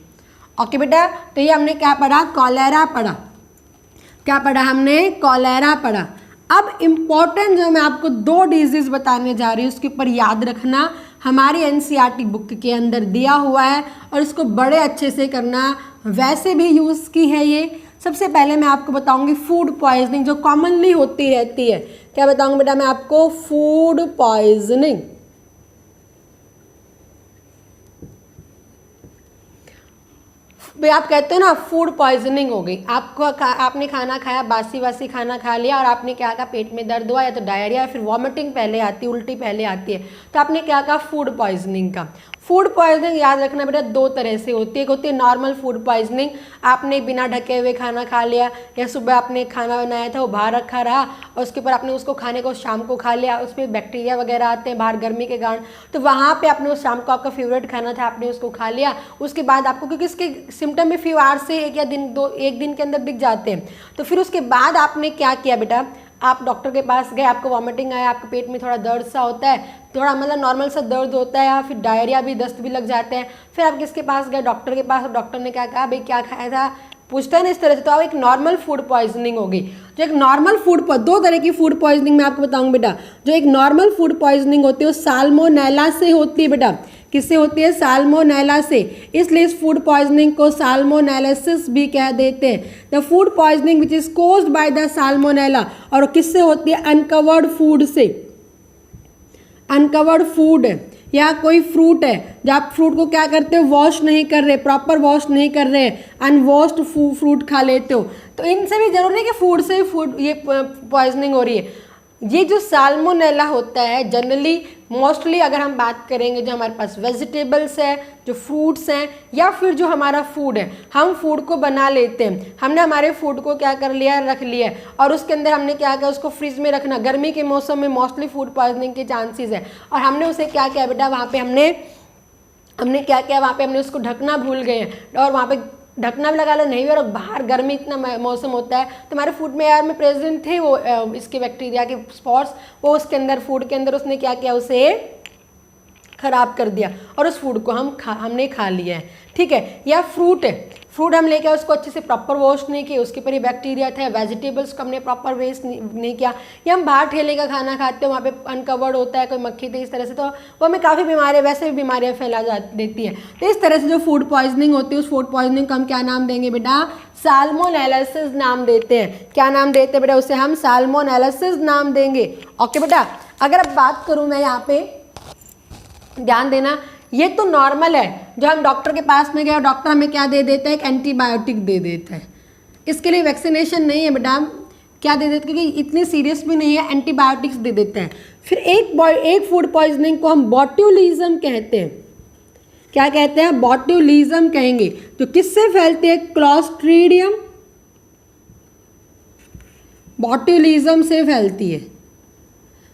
ओके बेटा, तो ये हमने क्या पढ़ा, कोलेरा पढ़ा। क्या पढ़ा हमने, कोलेरा पढ़ा। अब इम्पॉर्टेंट जो मैं आपको 2 डिजीज बताने जा रही हूँ उसके ऊपर याद रखना, हमारी NCERT बुक के अंदर दिया हुआ है और इसको बड़े अच्छे से करना। वैसे भी यूज़ की है ये। सबसे पहले मैं आपको बताऊंगी फूड पॉइजनिंग जो कॉमनली होती रहती है। क्या बताऊंगी बेटा मैं आपको, फूड पॉइजनिंग। भाई आप कहते हो ना फूड पॉइजनिंग हो गई, आपने खाना खाया, बासी खाना खा लिया और आपने क्या कहा, पेट में दर्द हुआ या तो डायरिया या फिर वॉमिटिंग पहले आती है, उल्टी पहले आती है, तो आपने क्या कहा, फूड पॉइजनिंग का। फूड पॉइजनिंग याद रखना बेटा 2 तरह से होती है। एक होती है नॉर्मल फूड पॉइजनिंग, आपने बिना ढके हुए खाना खा लिया, या सुबह आपने खाना बनाया था वो बाहर रखा रहा और उसके ऊपर आपने उसको खाने को शाम को खा लिया, उसमें बैक्टीरिया वगैरह आते हैं बाहर गर्मी के कारण, तो वहाँ पे आपने उस शाम को आपका फेवरेट खाना था, आपने उसको खा लिया। उसके बाद आपको, क्योंकि इसके सिम्टम भी फ्यू आवर्स से एक दिन के अंदर दिख जाते हैं, तो फिर उसके बाद आपने क्या किया बेटा, आप डॉक्टर के पास गए, आपको वॉमिटिंग आया, आपके पेट में थोड़ा दर्द सा होता है, थोड़ा मतलब नॉर्मल सा दर्द होता है, या फिर डायरिया भी, दस्त भी लग जाते हैं, फिर आप किसके पास गए, डॉक्टर के पास, और डॉक्टर ने क्या कहा, भाई क्या खाया था, पूछता है ना इस तरह से, तो आप एक नॉर्मल फूड पॉइजनिंग होगी। जो एक नॉर्मल फूड, 2 तरह की फूड पॉइजनिंग मैं आपको बताऊंगी बेटा। जो एक नॉर्मल फूड पॉइजनिंग होती है वो साल्मोनेला से होती है बेटा। किससे होती है, साल्मोनेला से, इसलिए इस फूड पॉइजनिंग को साल्मोनेलासिस भी कह देते हैं। The food poisoning which is caused by the salmonella, और किससे होती है, अनकवर्ड फूड से। अनकवर्ड फूड या कोई फ्रूट है, जब आप फ्रूट को क्या करते हो, वॉश नहीं कर रहे, प्रॉपर वॉश नहीं कर रहे, अनवॉश्ड फ्रूट खा लेते हो, तो इनसे भी जरूरी नहीं कि फूड से ये पॉइजनिंग हो रही है। ये जो साल्मोनेला होता है जनरली मोस्टली अगर हम बात करेंगे जो हमारे पास वेजिटेबल्स है, जो फ्रूट्स हैं, या फिर जो हमारा फूड है, हम फूड को बना लेते हैं, हमने हमारे फूड को क्या कर लिया, रख लिया है, और उसके अंदर हमने क्या किया, उसको फ्रिज में रखना। गर्मी के मौसम में मोस्टली फूड पॉइजनिंग के चांसेस है, और हमने उसे क्या किया बेटा, वहाँ पे हमने क्या किया, वहाँ पे हमने उसको ढकना भूल गए हैं, और वहाँ पे ढकना भी लगा लो नहीं, और बाहर गर्मी इतना मौसम होता है, तो हमारे फूड में यार में प्रेजेंट थे वो इसके बैक्टीरिया के स्पॉट्स, वो उसके अंदर फूड के अंदर उसने क्या किया, उसे खराब कर दिया, और उस फूड को हमने खा लिया है। ठीक है, या फ्रूट है, फ्रूट हम लेके उसको अच्छे से प्रॉपर वॉश नहीं किया, उसके ऊपर ही बैक्टीरिया था, वेजिटेबल्स को हमने प्रॉपर वेस्ट नहीं किया, या हम बाहर ठेले का खाना खाते हैं, वहाँ पे अनकवर्ड होता है, कोई मक्खी थी इस तरह से, तो वो हमें काफ़ी बीमारियाँ, वैसे भी बीमारियाँ फैला देती है। तो इस तरह से जो फूड पॉइजनिंग होती है, उस फूड पॉइजनिंग को हम क्या नाम देंगे बेटा, साल्मोनेलासिस नाम देते हैं। क्या नाम देते हैं बेटा, उसे हम साल्मोनेलासिस नाम देंगे। ओके बेटा, अगर अब बात करूँ मैं यहाँ पे, ध्यान देना, ये तो नॉर्मल है, जो हम डॉक्टर के पास में गए और डॉक्टर हमें क्या दे देता है, एक एंटीबायोटिक दे देता है। इसके लिए वैक्सीनेशन नहीं है बेटा, क्या दे देते हैं, क्योंकि इतनी सीरियस भी नहीं है, एंटीबायोटिक्स दे देते हैं। फिर एक फूड पॉइजनिंग को हम बॉट्यूलिज्म कहते हैं। क्या कहते हैं, बॉट्यूलिज्म कहेंगे। तो किससे फैलती है, क्लॉस्ट्रीडियम बॉट्यूलिज्म से फैलती है।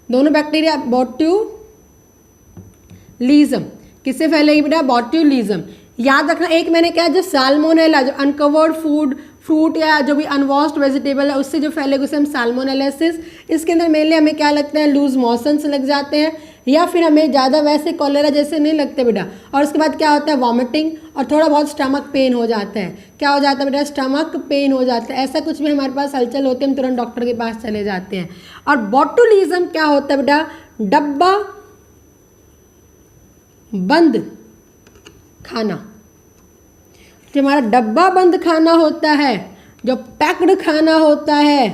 दोनों बैक्टीरिया बॉट्यूलिज्म किससे फैलेगी बेटा, बॉट्यूलिज्म। याद रखना, एक मैंने क्या, जो साल्मोनेला, जो अनकवर्ड फ्रूट या जो भी अनवॉश्ड वेजिटेबल है उससे जो फैलेगा उसे हम साल्मोनेलासिस। इसके अंदर मेनली हमें क्या लगता है, लूज मोशंस लग जाते हैं, या फिर हमें ज़्यादा वैसे कॉलेरा जैसे नहीं लगते बेटा। और उसके बाद क्या होता है, वॉमिटिंग और थोड़ा बहुत स्टमक पेन हो जाता है। क्या हो जाता है बेटा, स्टमक पेन हो जाता है। ऐसा कुछ भी हमारे पास हलचल होती है, हम तुरंत डॉक्टर के पास चले जाते हैं। और बॉट्यूलिज्म क्या होता है बेटा, डब्बा बंद खाना। जो हमारा डब्बा बंद खाना होता है, जो पैक्ड खाना होता है,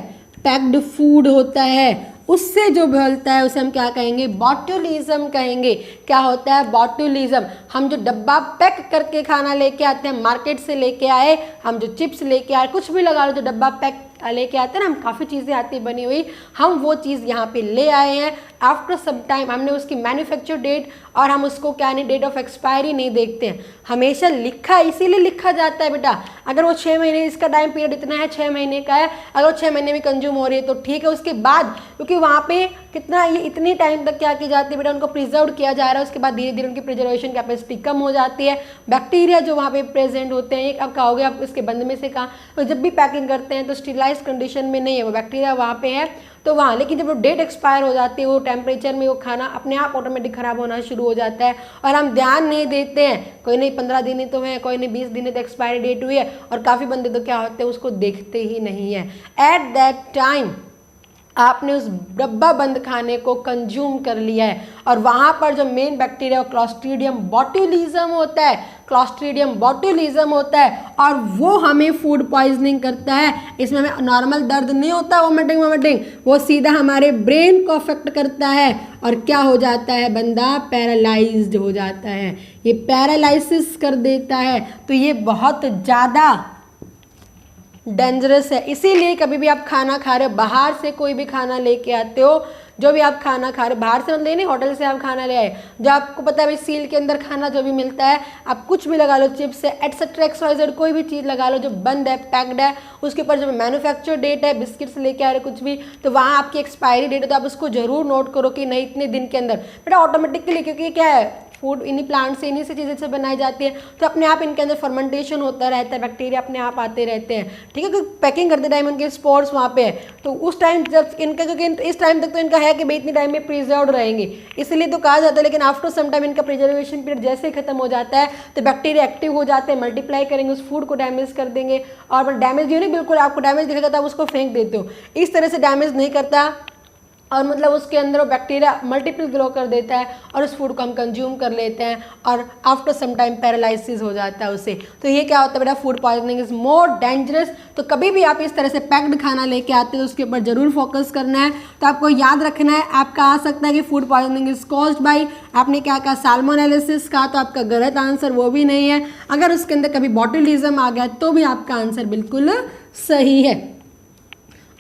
पैक्ड फूड होता है, उससे जो फैलता है उसे हम क्या कहेंगे, बॉट्यूलिज्म कहेंगे। क्या होता है, बॉट्यूलिज्म। हम जो डब्बा पैक करके खाना लेके आते हैं, मार्केट से लेके आए, हम जो चिप्स लेके आए, कुछ भी लगा लो, जो डब्बा पैक लेके आते हैं ना, हम काफ़ी चीज़ें आती है बनी हुई, हम वो चीज़ यहाँ पे ले आए हैं। आफ्टर सम टाइम हमने उसकी मैन्युफैक्चर डेट और हम उसको क्या नहीं, डेट ऑफ एक्सपायरी नहीं देखते हैं। हमेशा लिखा, इसीलिए लिखा जाता है बेटा, अगर वो 6 महीने, इसका टाइम पीरियड इतना है, 6 महीने का है, अगर वो 6 महीने में कंज्यूम हो रही है तो ठीक है। उसके बाद क्योंकि वहाँ पे कितना, ये इतनी टाइम तक क्या की जाती है बेटा, उनको प्रिजर्व किया जा रहा है। उसके बाद धीरे धीरे उनकी प्रिजर्वेशन कैपेसिटी कम हो जाती है। बैक्टीरिया जो वहाँ पे प्रेजेंट होते हैं, अब कहोगे आप इसके बंद में से कहाँ, तो जब भी पैकिंग करते हैं तो स्टेरिलाइज कंडीशन में नहीं है, वो बैक्टीरिया वहाँ पे है तो वहाँ, लेकिन जब वो डेट एक्सपायर हो जाती है, वो टेम्परेचर में वो खाना अपने आप ऑटोमेटिक खराब होना शुरू हो जाता है और हम ध्यान नहीं देते हैं। कोई नहीं 15 दिन ही तो है, कोई नहीं 20 दिन ही तो एक्सपायरी डेट हुई है, और काफ़ी बंदे तो क्या होते हैं, उसको देखते ही नहीं है। एट दैट टाइम आपने उस डब्बा बंद खाने को कंज्यूम कर लिया है, और वहाँ पर जो मेन बैक्टीरिया क्लॉस्ट्रीडियम बॉट्यूलिज्म होता है, क्लॉस्ट्रीडियम बॉट्यूलिज्म होता है, और वो हमें फूड पॉइजनिंग करता है। इसमें हमें नॉर्मल दर्द नहीं होता, वोमिटिंग, वो सीधा हमारे ब्रेन को अफेक्ट करता है, और क्या हो जाता है, बंदा पैरालाइज्ड हो जाता है, ये पैरालाइसिस कर देता है। तो ये बहुत ज़्यादा डेंजरस है। इसीलिए कभी भी आप खाना खा रहे हो, बाहर से कोई भी खाना लेके आते हो, जो भी आप खाना खा रहे हो, बाहर से मतलब नहीं, होटल से आप खाना ले आए, जो आपको पता है भाई सील के अंदर खाना जो भी मिलता है, आप कुछ भी लगा लो, चिप्स है एटसेट्रा XYZ कोई भी चीज़ लगा लो जो बंद है, पैक्ड है, उसके ऊपर जो मैन्युफैक्चर डेट है, बिस्किट से लेके आ रहे कुछ भी, तो वहाँ आपकी एक्सपायरी डेट है, तो आप उसको जरूर नोट करो कि नहीं इतने दिन के अंदर। बेटा ऑटोमेटिकली, क्योंकि क्या है, फूड इन्हीं प्लांट से, इन्हीं से चीज़ें से बनाई जाती है, तो अपने आप इनके अंदर फर्मेंटेशन होता रहता है, बैक्टीरिया अपने आप आते रहते हैं, ठीक है। क्योंकि पैकिंग करते टाइम उनके स्पोर्स वहाँ पे है, तो उस टाइम जब इनका, क्योंकि इस टाइम तक तो इनका है कि भाई इतनी टाइम में प्रिजर्व्ड रहेंगे, इसलिए तो कहा जाता है। लेकिन आफ्टर सम टाइम इनका प्रिजर्वेशन पीरियड जैसे ही खत्म हो जाता है तो बैक्टीरिया एक्टिव हो जाते हैं, मल्टीप्लाई करेंगे, उस फूड को डैमेज कर देंगे। और डैमेज नहीं, बिल्कुल आपको डैमेज दिखेगा तो आप उसको फेंक देते हो, इस तरह से डैमेज नहीं करता, और मतलब उसके अंदर वो बैक्टीरिया मल्टीपल ग्रो कर देता है, और उस फूड को हम कंज्यूम कर लेते हैं, और आफ्टर सम टाइम पैरालाइसिस हो जाता है उसे। तो ये क्या होता है बेटा, food poisoning is more dangerous. तो कभी भी आप इस तरह से पैक्ड खाना लेके आते हैं तो उसके ऊपर जरूर फोकस करना है। तो आपको याद रखना है, आपका आ सकता है कि food poisoning is caused by, आपने क्या कहा, साल्मोनेलासिस का, तो आपका गलत आंसर वो भी नहीं है। अगर उसके अंदर कभी बॉट्यूलिज्म आ गया तो भी आपका आंसर बिल्कुल सही है।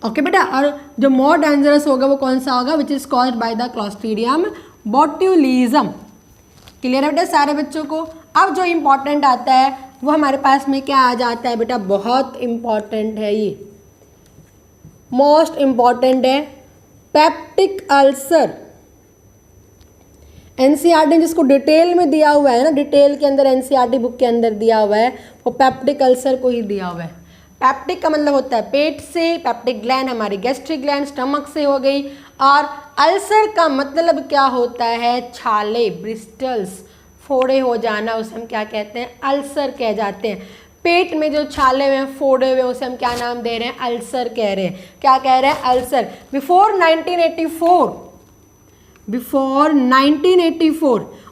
ओके बेटा, और जो मोर डेंजरस होगा वो कौन सा होगा, which is caused by the clostridium botulism. Clear है बेटा सारे बच्चों को। अब जो इम्पॉर्टेंट आता है वो हमारे पास में क्या आ जाता है बेटा, बहुत इम्पॉर्टेंट है, ये मोस्ट इम्पॉर्टेंट है, पेप्टिक अल्सर। एनसीईआरटी ने जिसको डिटेल में दिया हुआ है ना, डिटेल के अंदर एनसीईआरटी बुक के अंदर दिया हुआ है, वो पेप्टिक अल्सर को ही दिया हुआ है। पेप्टिक का मतलब होता है पेट से, पेप्टिक ग्लैंड हमारी गैस्ट्रिक ग्लैंड स्टमक से हो गई, और अल्सर का मतलब क्या होता है, छाले, ब्रिस्टल्स, फोड़े हो जाना, उसे हम क्या कहते हैं, अल्सर कह जाते हैं। पेट में जो छाले हुए हैं, फोड़े हुए, उसे हम क्या नाम दे रहे हैं, अल्सर कह रहे हैं। क्या कह रहे हैं, अल्सर। बिफोर 1984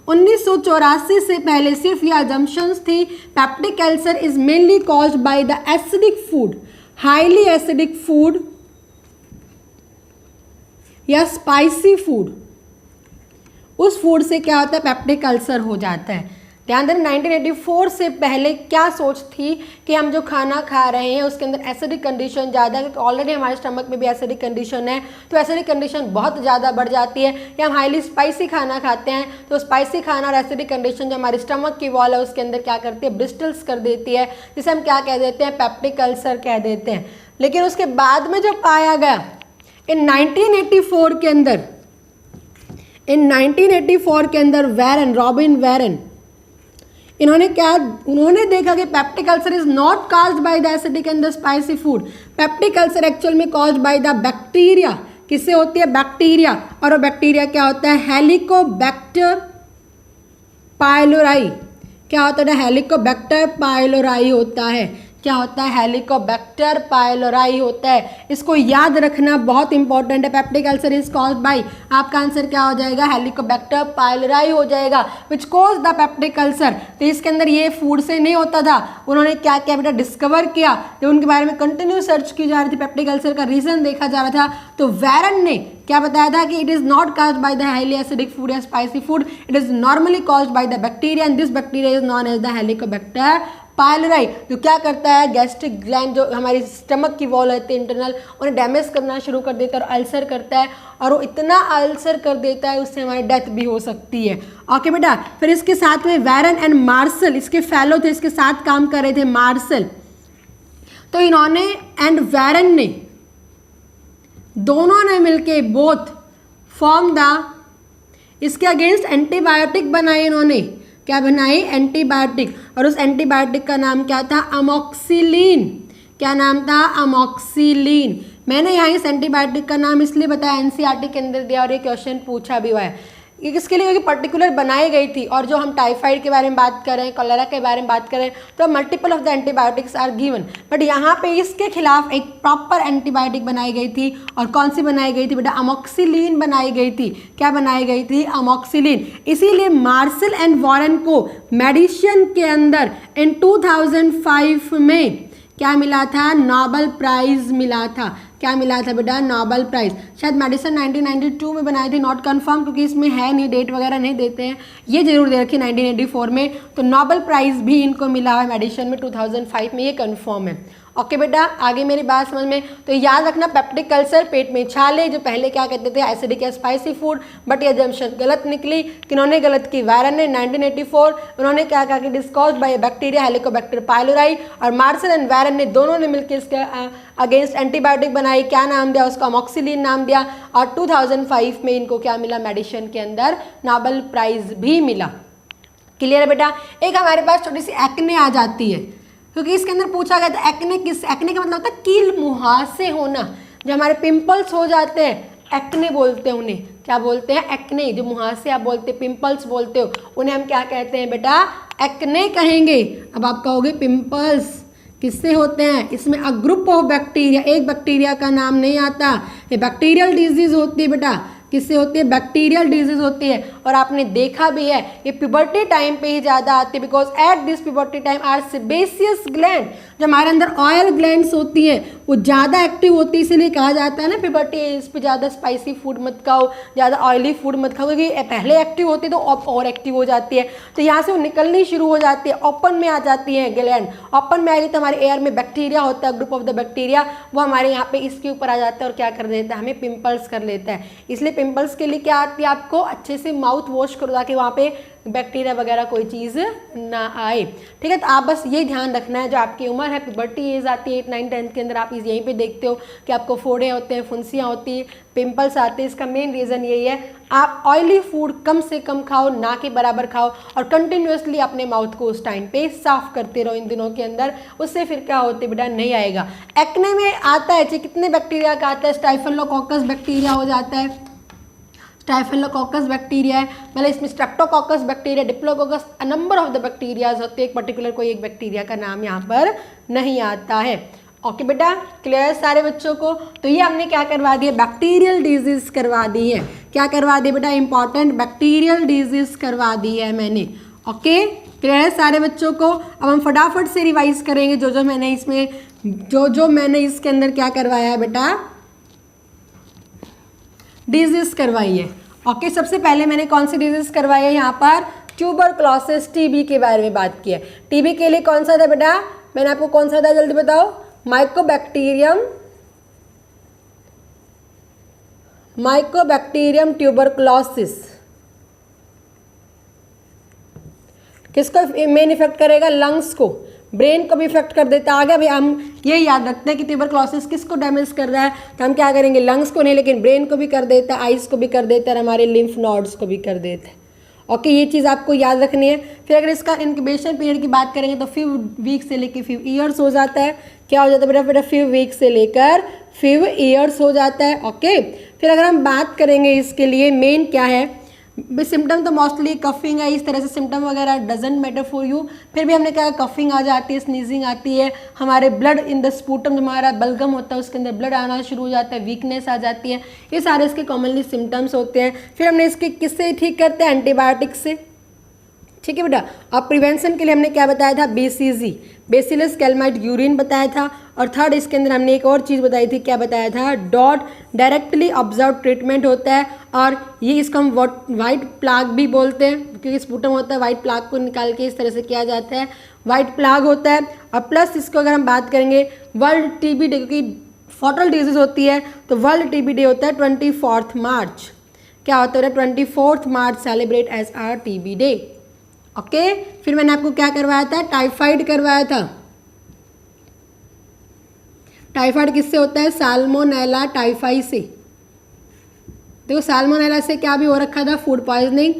1984 से पहले सिर्फ ये अजम्पशंस थी। Peptic ulcer is mainly caused by the acidic food, highly acidic food या स्पाइसी फूड। उस फूड से क्या होता है, पेप्टिक अल्सर हो जाता है। ध्यान देना 1984 से पहले क्या सोच थी कि हम जो खाना खा रहे हैं उसके अंदर एसिडिक कंडीशन ज़्यादा है, क्योंकि ऑलरेडी हमारे स्टमक में भी एसिडिक कंडीशन है, तो एसिडिक कंडीशन बहुत ज़्यादा बढ़ जाती है। या हम हाईली स्पाइसी खाना खाते हैं तो स्पाइसी खाना और एसिडिक कंडीशन जो हमारी स्टमक की वॉल है उसके अंदर क्या करती है, ब्रिस्टल्स कर देती है, जिसे हम क्या कह देते हैं, पेप्टिक अल्सर कह देते हैं। लेकिन उसके बाद में जो पाया गया इन 1984 के अंदर, इन 1984 के अंदर वैरन, रॉबिन वैरन, उन्होंने देखा कि peptic ulcer is not caused by the acidic and the spicy food. Peptic ulcer actual में कॉज्ड बाय द बैक्टीरिया। किससे होती है, बैक्टीरिया। और वो बैक्टीरिया क्या होता है, हेलिकोबैक्टर पाइलोराई। क्या होता है, हेलिकोबैक्टर पाइलोराई होता है। क्या होता है, हेलिकोबैक्टर पाइलोराई होता है। इसको याद रखना बहुत इंपॉर्टेंट है। Peptic ulcer is caused bye, आपका आंसर क्या हो जाएगा, हेलिकोबैक्टर पाइलोराई हो जाएगा, which cause the peptic ulcer. तो इसके अंदर ये फूड से नहीं होता था, उन्होंने क्या किया बेटा, डिस्कवर किया। जब उनके बारे में कंटिन्यू सर्च की जा रही थी, पेप्टिक अल्सर का रीजन देखा जा रहा था, तो वैरन ने क्या बताया था कि it is not caused by the highly acidic food या spicy food, it is normally caused by the bacteria and this bacteria is known as the Helicobacter pylori, जो क्या करता है, गैस्ट्रिक ग्लैंड जो हमारी स्टमक की वॉल होती है इंटरनल, उन्हें डैमेज करना शुरू कर देता है और अल्सर करता है, और वो इतना अल्सर कर देता है उससे हमारी डेथ भी हो सकती है। ओके बेटा, फिर इसके साथ में वैरन एंड मार्शल, इसके फेलो थे, इसके साथ काम कर रहे थे मार्शल। तो इन्होंने एंड वैरन ने, दोनों ने मिलके बोथ फॉर्म द, इसके अगेंस्ट एंटीबायोटिक बनाए इन्होंने। क्या बनाई, एंटीबायोटिक। और उस एंटीबायोटिक का नाम क्या था, अमोक्सिलिन। क्या नाम था, अमोक्सिलिन। मैंने यहाँ इस एंटीबायोटिक का नाम इसलिए बताया, एनसीईआरटी के अंदर दिया और ये क्वेश्चन पूछा भी हुआ है। ये किसके लिए, क्योंकि पर्टिकुलर बनाई गई थी। और जो हम टाइफाइड के बारे में बात कर रहे हैं, कॉलेरा के बारे में बात कर रहे हैं, तो multiple of the antibiotics are given, but यहाँ पे इसके खिलाफ एक प्रॉपर एंटीबायोटिक बनाई गई थी। और कौन सी बनाई गई थी बेटा, अमोक्सिलिन बनाई गई थी। क्या बनाई गई थी, अमोक्सिलिन। इसीलिए मार्शल एंड वॉरेन को मेडिसिन के अंदर इन 2005 में क्या मिला था, नोबेल प्राइज मिला था। क्या मिला था बेटा, नोबेल प्राइज। शायद मेडिसिन 1992 में बनाई थी, नॉट कंफर्म, क्योंकि इसमें है नहीं, डेट वगैरह नहीं देते हैं। ये जरूर दे रखी 1984 में, तो नोबेल प्राइज भी इनको मिला है मेडिसिन में 2005 में, ये कंफर्म है। ओके बेटा, आगे मेरी बात समझ में। तो याद रखना, पेप्टिक अल्सर, पेट में छाले, जो पहले क्या कहते थे एसिडिक या स्पाइसी फूड, बट ये जम्पशन गलत निकली। किन्होंने गलत की, वैरन ने 1984, उन्होंने क्या कहा कि डिस्कॉज बाय बैक्टीरिया हेलिकोबैक्टर पाइलोराई, और मार्शल एंड वैरन ने दोनों ने मिलकर इसके अगेंस्ट एंटीबायोटिक बनाई। क्या नाम दिया उसका, अमोक्सिलिन नाम दिया। और 2005 में इनको क्या मिला, मेडिसिन के अंदर नोबेल प्राइज भी मिला। क्लियर है बेटा। एक हमारे पास छोटी सी एक्ने आ जाती है, क्योंकि इसके अंदर पूछा गया था एक्ने किस, एक्ने का मतलब होता है कील मुहासे होना। जो हमारे पिंपल्स हो जाते हैं, एक्ने बोलते हैं उन्हें। क्या बोलते हैं, एक्ने। जो मुहासे आप बोलते हैं, पिंपल्स बोलते हो, उन्हें हम क्या कहते हैं बेटा, एक्ने कहेंगे। अब आप कहोगे पिंपल्स किससे होते हैं, इसमें अ ग्रुप ऑफ बैक्टीरिया, एक बैक्टीरिया का नाम नहीं आता, ये बैक्टीरियल डिजीज होती है बेटा। किससे होती है, बैक्टीरियल डिजीज होती है। और आपने देखा भी है ये प्यूबर्टी टाइम पे ही ज़्यादा आती है, because at this puberty time are sebaceous gland, जो हमारे अंदर ऑयल ग्लैंड्स होती हैं वो ज़्यादा एक्टिव होती है। इसीलिए कहा जाता है ना प्यूबर्टी एज पे ज़्यादा स्पाइसी फूड मत खाओ, ज़्यादा ऑयली फूड मत खाओ, क्योंकि पहले एक्टिव होती है तो और एक्टिव हो जाती है, तो यहाँ से वो निकलनी शुरू हो जाती है, ओपन में आ जाती है ग्लैंड। ओपन में आएगी तो हमारे एयर में बैक्टीरिया होता है, ग्रुप ऑफ द बैक्टीरिया, वो हमारे यहाँ पे इसके ऊपर आ जाता है और क्या कर देता है, हमें पिंपल्स कर लेता है। इसलिए पिंपल्स के लिए क्या आती है, आपको अच्छे से माउथ वॉश करो ताकि वहाँ पे बैक्टीरिया वगैरह कोई चीज़ ना आए। ठीक है, तो आप बस ये ध्यान रखना है, जो आपकी उम्र है, पुबर्टी एज आती है 8, 9, 10 के अंदर, आप यहीं पे देखते हो कि आपको फोड़े होते हैं, फुंसियाँ होती हैं, पिंपल्स आते हैं। इसका मेन रीज़न यही है, आप ऑयली फूड कम से कम खाओ, ना के बराबर खाओ, और कंटिन्यूसली अपने माउथ को उस टाइम पे साफ करते रहो इन दिनों के अंदर। उससे फिर क्या होती है बेटा, नहीं आएगा। एक्ने में आता है, कितने बैक्टीरिया का आता है, स्टाइफिलोकोकस बैक्टीरिया हो जाता है, स्टाइफिलोकोकस बैक्टीरिया है, मतलब इसमें Streptococcus bacteria, diplococcus, number of the bacterias होते हैं, एक पर्टिकुलर कोई एक बैक्टीरिया का नाम यहाँ पर नहीं आता है। ओके बेटा, क्लियर सारे बच्चों को। तो ये हमने क्या करवा दिया, बैक्टीरियल डिजीज करवा दी है। क्या करवा दी बेटा, इंपॉर्टेंट बैक्टीरियल डिजीज करवा दी है मैंने। ओके, क्लियर है सारे बच्चों को। अब हम फटाफट से रिवाइज करेंगे जो मैंने इसमें जो मैंने इसके अंदर क्या करवाया है बेटा, डिजीज करवाई है। ओके, सबसे पहले मैंने कौन सी डिजीज करवाई है यहाँ पर, ट्यूबरक्लोसिस टीबी के बारे में बात की है। टीबी के लिए कौन सा था बेटा, मैंने आपको कौन सा था जल्दी बताओ, माइकोबैक्टीरियम ट्यूबरक्लोसिस। किसको मेन इफेक्ट करेगा, लंग्स को, ब्रेन को भी इफेक्ट कर देता है। आगे भाई हम ये याद रखते हैं कि ट्यूबरक्लोसिस किसको डैमेज कर रहा है, तो हम क्या करेंगे, लंग्स को नहीं लेकिन ब्रेन को भी कर देता है, आइज को भी कर देता है, हमारे लिम्फ नोड्स को भी कर देता है। ओके, ये चीज़ आपको याद रखनी है। फिर अगर इसका इंक्यूबेशन पीरियड की बात करेंगे तो फ्यू वीक से लेकर फ्यू ईयर्स हो जाता है। क्या हो जाता है बेटा, फ्यू वीक से लेकर फ्यू ईयर्स हो जाता है। ओके, फिर अगर हम बात करेंगे इसके लिए मेन क्या है, सिम्टम तो मोस्टली कफिंग है, इस तरह से सिम्टम वगैरह डजेंट मैटर फॉर यू। फिर भी हमने क्या, कफिंग आ जाती है, स्नीजिंग आती है, हमारे ब्लड इन द स्पूटम, जो हमारा बलगम होता है उसके अंदर ब्लड आना शुरू हो जाता है, वीकनेस आ जाती है, ये सारे इसके कॉमनली सिम्टम्स होते हैं। फिर हमने इसके किससे ठीक करते हैं, एंटीबायोटिक्स से। ठीक है बेटा, अब प्रिवेंशन के लिए हमने क्या बताया था, BCG, बेसिलस कैलमाइट यूरिन बताया था। और थर्ड इसके अंदर हमने एक और चीज़ बताई थी, क्या बताया था, डॉट डायरेक्टली ऑब्जर्व ट्रीटमेंट होता है। और ये इसको हम वाइट प्लाग भी बोलते हैं, क्योंकि स्पूटम होता है, वाइट प्लाग को निकाल के इस तरह से किया जाता है, वाइट प्लाग होता है। और प्लस इसको अगर हम बात करेंगे वर्ल्ड TB डे, क्योंकि फॉटल डिजीज होती है तो वर्ल्ड TB डे होता है 24 मार्च। क्या होता है, 24 March celebrate as our TB day. Okay, फिर मैंने आपको क्या करवाया था, टाइफाइड करवाया था। टाइफाइड किससे होता है, साल्मोनेला टाइफाई से। देखो साल्मोनेला से क्या भी हो रखा था, फूड पॉइजनिंग,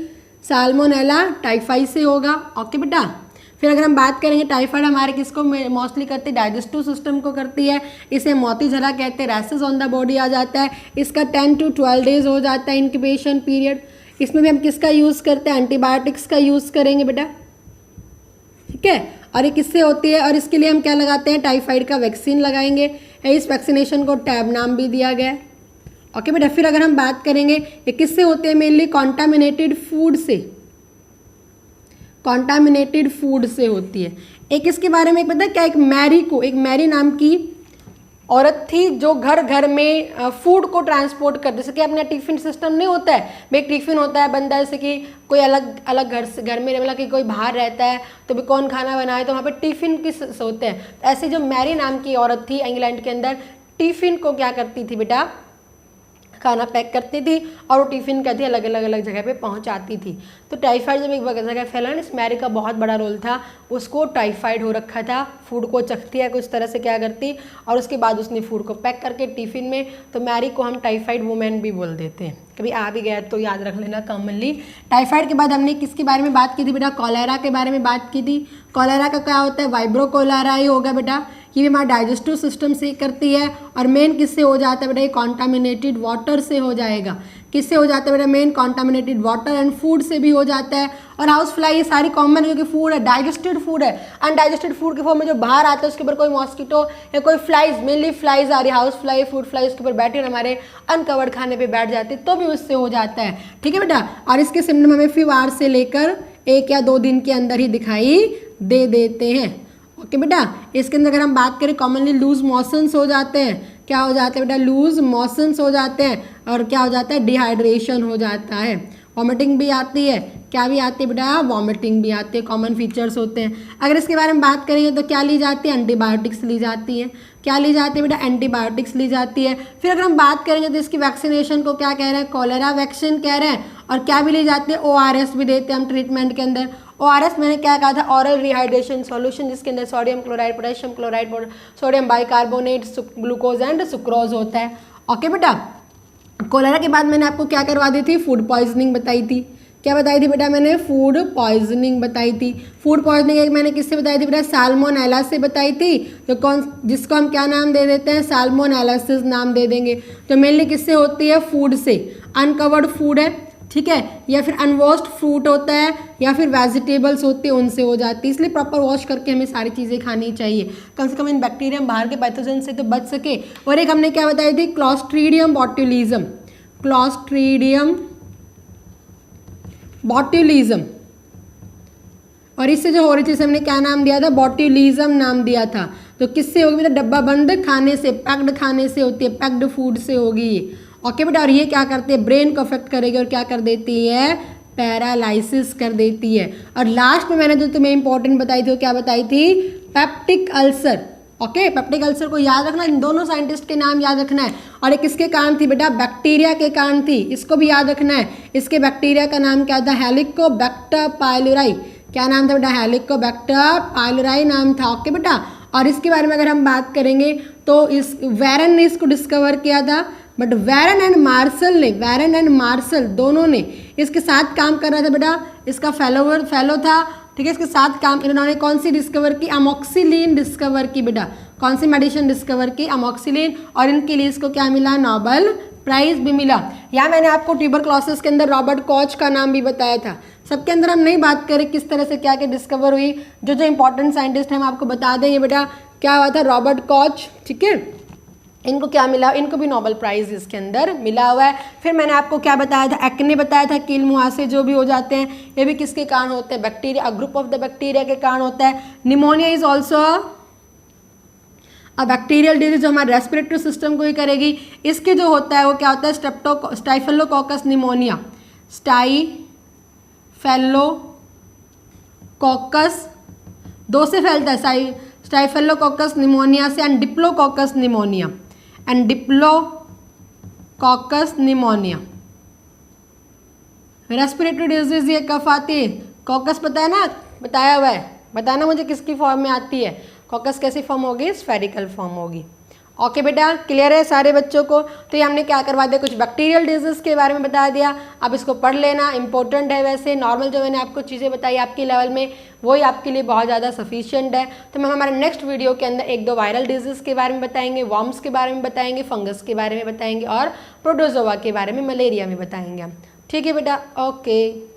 साल्मोनेला टाइफाई से होगा। ओके बेटा, फिर अगर हम बात करेंगे टाइफाइड हमारे किसको मोस्टली करती है, डाइजेस्टिव सिस्टम को करती है, इसे मोती झरा कहते हैं, रैसेस ऑन द बॉडी आ जाता है, इसका 10 to 12 डेज हो जाता है इंक्यूबेशन पीरियड। इसमें भी हम किसका यूज़ करते हैं, एंटीबायोटिक्स का यूज़ करेंगे बेटा। ठीक है, और ये किससे होती है, और इसके लिए हम क्या लगाते हैं, टाइफाइड का वैक्सीन लगाएंगे। इस वैक्सीनेशन को टैब नाम भी दिया गया है। ओके बेटा, फिर अगर हम बात करेंगे ये किससे होते हैं, मेनली कॉन्टामिनेटेड फूड से, कॉन्टामिनेटेड फूड से होती है। एक इसके बारे में एक पता है क्या, एक मैरी नाम की औरत थी जो घर घर में फूड को ट्रांसपोर्ट कर, जैसे कि अपना टिफिन सिस्टम नहीं होता है, एक टिफिन होता है बंदा, जैसे कि कोई अलग अलग घर में, मतलब कि कोई बाहर रहता है तो भी कौन खाना बनाए, तो वहाँ पे टिफिन किस होते हैं। तो ऐसे जो मैरी नाम की औरत थी इंग्लैंड के अंदर, टिफिन को क्या करती थी बेटा, खाना पैक करती थी और वो टिफ़िन कहती अलग अलग जगह पे पहुंचाती थी। तो टाइफाइड जब एक जगह फैला ना, इस मैरी का बहुत बड़ा रोल था, उसको टाइफाइड हो रखा था, फूड को चखती है कुछ तरह से क्या करती, और उसके बाद उसने फूड को पैक करके टिफ़िन में, तो मैरी को हम टाइफाइड वुमेन भी बोल देते हैं। कभी आ भी गया तो याद रख लेना कॉमनली। टाइफाइड के बाद हमने किसके बारे में बात की थी बेटा, कॉलेरा के बारे में बात की थी। कॉलेरा का क्या होता है, वाइब्रो कोलेरा ही होगा बेटा, ये भी हमारा डाइजेस्टिव सिस्टम से करती है। और मेन किससे हो जाता है बेटा, ये कॉन्टामिनेटेड वाटर से हो जाएगा। किससे हो जाता है बेटा, main contaminated water and food से भी हो जाता है। और हाउस फ्लाई ये सारी कॉमन है, क्योंकि फूड है, डाइजेस्टेड फूड है। अनडाइजेस्टेड फूड के फॉर्म में जो बाहर आता है उसके ऊपर कोई मॉस्किटो या कोई फ्लाइज, मेनली फ्लाइज आ रही है, हाउस फ्लाई, फूड फ्लाई, उसके ऊपर बैठे और हमारे अनकवर्ड खाने पर बैठ जाते तो भी उससे हो जाता है। ठीक है बेटा, और इसके सिम्टम हमें फ्यू आवर से लेकर 1 या 2 दिन के अंदर ही दिखाई दे देते हैं। ओके बेटा, इसके अंदर अगर हम बात करें कॉमनली लूज मोशंस हो जाते हैं। क्या हो जाते हैं बेटा, लूज मोशंस हो जाते हैं। और क्या हो जाता है, डिहाइड्रेशन हो जाता है, वॉमिटिंग भी आती है। क्या भी आती है बेटा, वॉमिटिंग भी आती है, कॉमन फीचर्स होते हैं। अगर इसके बारे में बात करेंगे तो क्या ली जाती है, एंटीबायोटिक्स ली जाती है। क्या ली जाती है बेटा, एंटीबायोटिक्स ली जाती है। फिर अगर हम बात करेंगे तो इसकी वैक्सीनेशन को क्या कह रहे हैं, कॉलेरा वैक्सीन कह रहे हैं। और क्या भी ली जाती है, ORS भी देते हैं हम ट्रीटमेंट के अंदर। ORS मैंने क्या कहा था, ऑरल रिहाइड्रेशन सॉल्यूशन, जिसके अंदर sodium chloride, potassium chloride, sodium bicarbonate, glucose and sucrose होता है। ओके बेटा, कोलेरा के बाद मैंने आपको क्या करवा दी थी, फूड पॉइजनिंग बताई थी। क्या बताई थी बेटा, मैंने फूड पॉइजनिंग बताई थी। फूड पॉइजनिंग एक मैंने किससे बताई थी बेटा, साल्मोनेला से बताई थी। तो जिसको हम क्या नाम दे देते हैं, साल्मोनेलासिस नाम दे देंगे। तो मेनली किससे होती है, फूड से, अनकवर्ड फूड है, ठीक है, या फिर अनवॉश्ड फ्रूट होता है, या फिर वेजिटेबल्स होती है, उनसे हो जाती है। इसलिए प्रॉपर वॉश करके हमें सारी चीज़ें खानी चाहिए, कम से कम इन बैक्टीरियम बाहर के पैथोजन से तो बच सके। और एक हमने क्या बताई थी, क्लॉस्ट्रीडियम बॉट्यूलिज्म, क्लॉस्ट्रीडियम बॉट्यूलिज्म। और इससे जो हो रही थी हमने क्या नाम दिया था, बॉट्यूलिज्म नाम दिया था। तो किससे होगी बेटा, डब्बा बंद खाने से, पैक्ड खाने से होती है, पैक्ड फूड से होगी ये। ओके बेटा, और ये क्या करते हैं, ब्रेन को अफेक्ट करेगी और क्या कर देती है, पैरालाइसिस कर देती है। और लास्ट में मैंने जो तुम्हें इंपॉर्टेंट बताई थी वो क्या बताई थी, peptic ulcer. Okay, peptic ulcer को याद रखना, इन दोनों साइंटिस्ट के नाम याद रखना है। और एक किसके कारण थी बेटा, बैक्टीरिया के कारण थी, इसको भी याद रखना है। इसके बैक्टीरिया का नाम क्या था, हेलिकोबैक्टर पाइलोराई। क्या नाम था बेटा, हेलिकोबैक्टर पाइलोराई नाम था। ओके बेटा, और इसके बारे में अगर हम बात करेंगे तो इस वेरन ने इसको डिस्कवर किया था, बट वेरन एंड मार्शल दोनों ने इसके साथ काम कर रहा था बेटा, इसका फेलो था, ठीक है। इसके साथ काम इन्होंने कौन सी डिस्कवर की, अमोक्सिलिन डिस्कवर की बेटा। कौन सी मेडिसिन डिस्कवर की, अमोक्सिलिन, और इनके लिए इसको क्या मिला, नोबेल प्राइज भी मिला। या मैंने आपको ट्यूबरक्लोसिस के अंदर रॉबर्ट कॉच का नाम भी बताया था। सबके अंदर हम नहीं बात करें किस तरह से क्या क्या डिस्कवर हुई, जो जो इंपॉर्टेंट साइंटिस्ट हैं हम आपको बता देंगे बेटा। क्या हुआ था, रॉबर्ट कॉच, ठीक है, इनको क्या मिला, इनको भी नोबेल प्राइज इसके अंदर मिला हुआ है। फिर मैंने आपको क्या बताया था, एक्ने बताया था, कील मुहासे जो भी हो जाते हैं ये भी किसके कारण होते हैं, bacteria, group of the bacteria के कारण होता है। Pneumonia is also bacterial disease जो हमारे रेस्पिरेटरी सिस्टम को ही करेगी। इसके जो होता है वो क्या होता है, स्टाइफिलोकोकस निमोनिया, स्टाइफिलोकोकस दो से फैलता है, स्टाइफिलोकोकस निमोनिया से, and diplococcus pneumonia, respiratory disease ये कफ आती है, कॉकस पता है ना, बताया हुआ है, बताना मुझे किसकी फॉर्म में आती है, कॉकस कैसी फॉर्म होगी, स्फेरिकल फॉर्म होगी। ओके बेटा, क्लियर है सारे बच्चों को। तो ये हमने क्या करवा दिया, कुछ बैक्टीरियल डिजीज के बारे में बता दिया। अब इसको पढ़ लेना, इंपॉर्टेंट है। वैसे नॉर्मल जो मैंने आपको चीज़ें बताई आपके लेवल में वही आपके लिए बहुत ज़्यादा सफिशिएंट है। तो हम हमारे नेक्स्ट वीडियो के अंदर एक दो वायरल डिजीज़ के बारे में बताएंगे, वर्म्स के बारे में बताएंगे, फंगस के बारे में बताएंगे और प्रोटोजोआ के बारे में, मलेरिया में बताएंगे हम। ठीक है बेटा, ओके।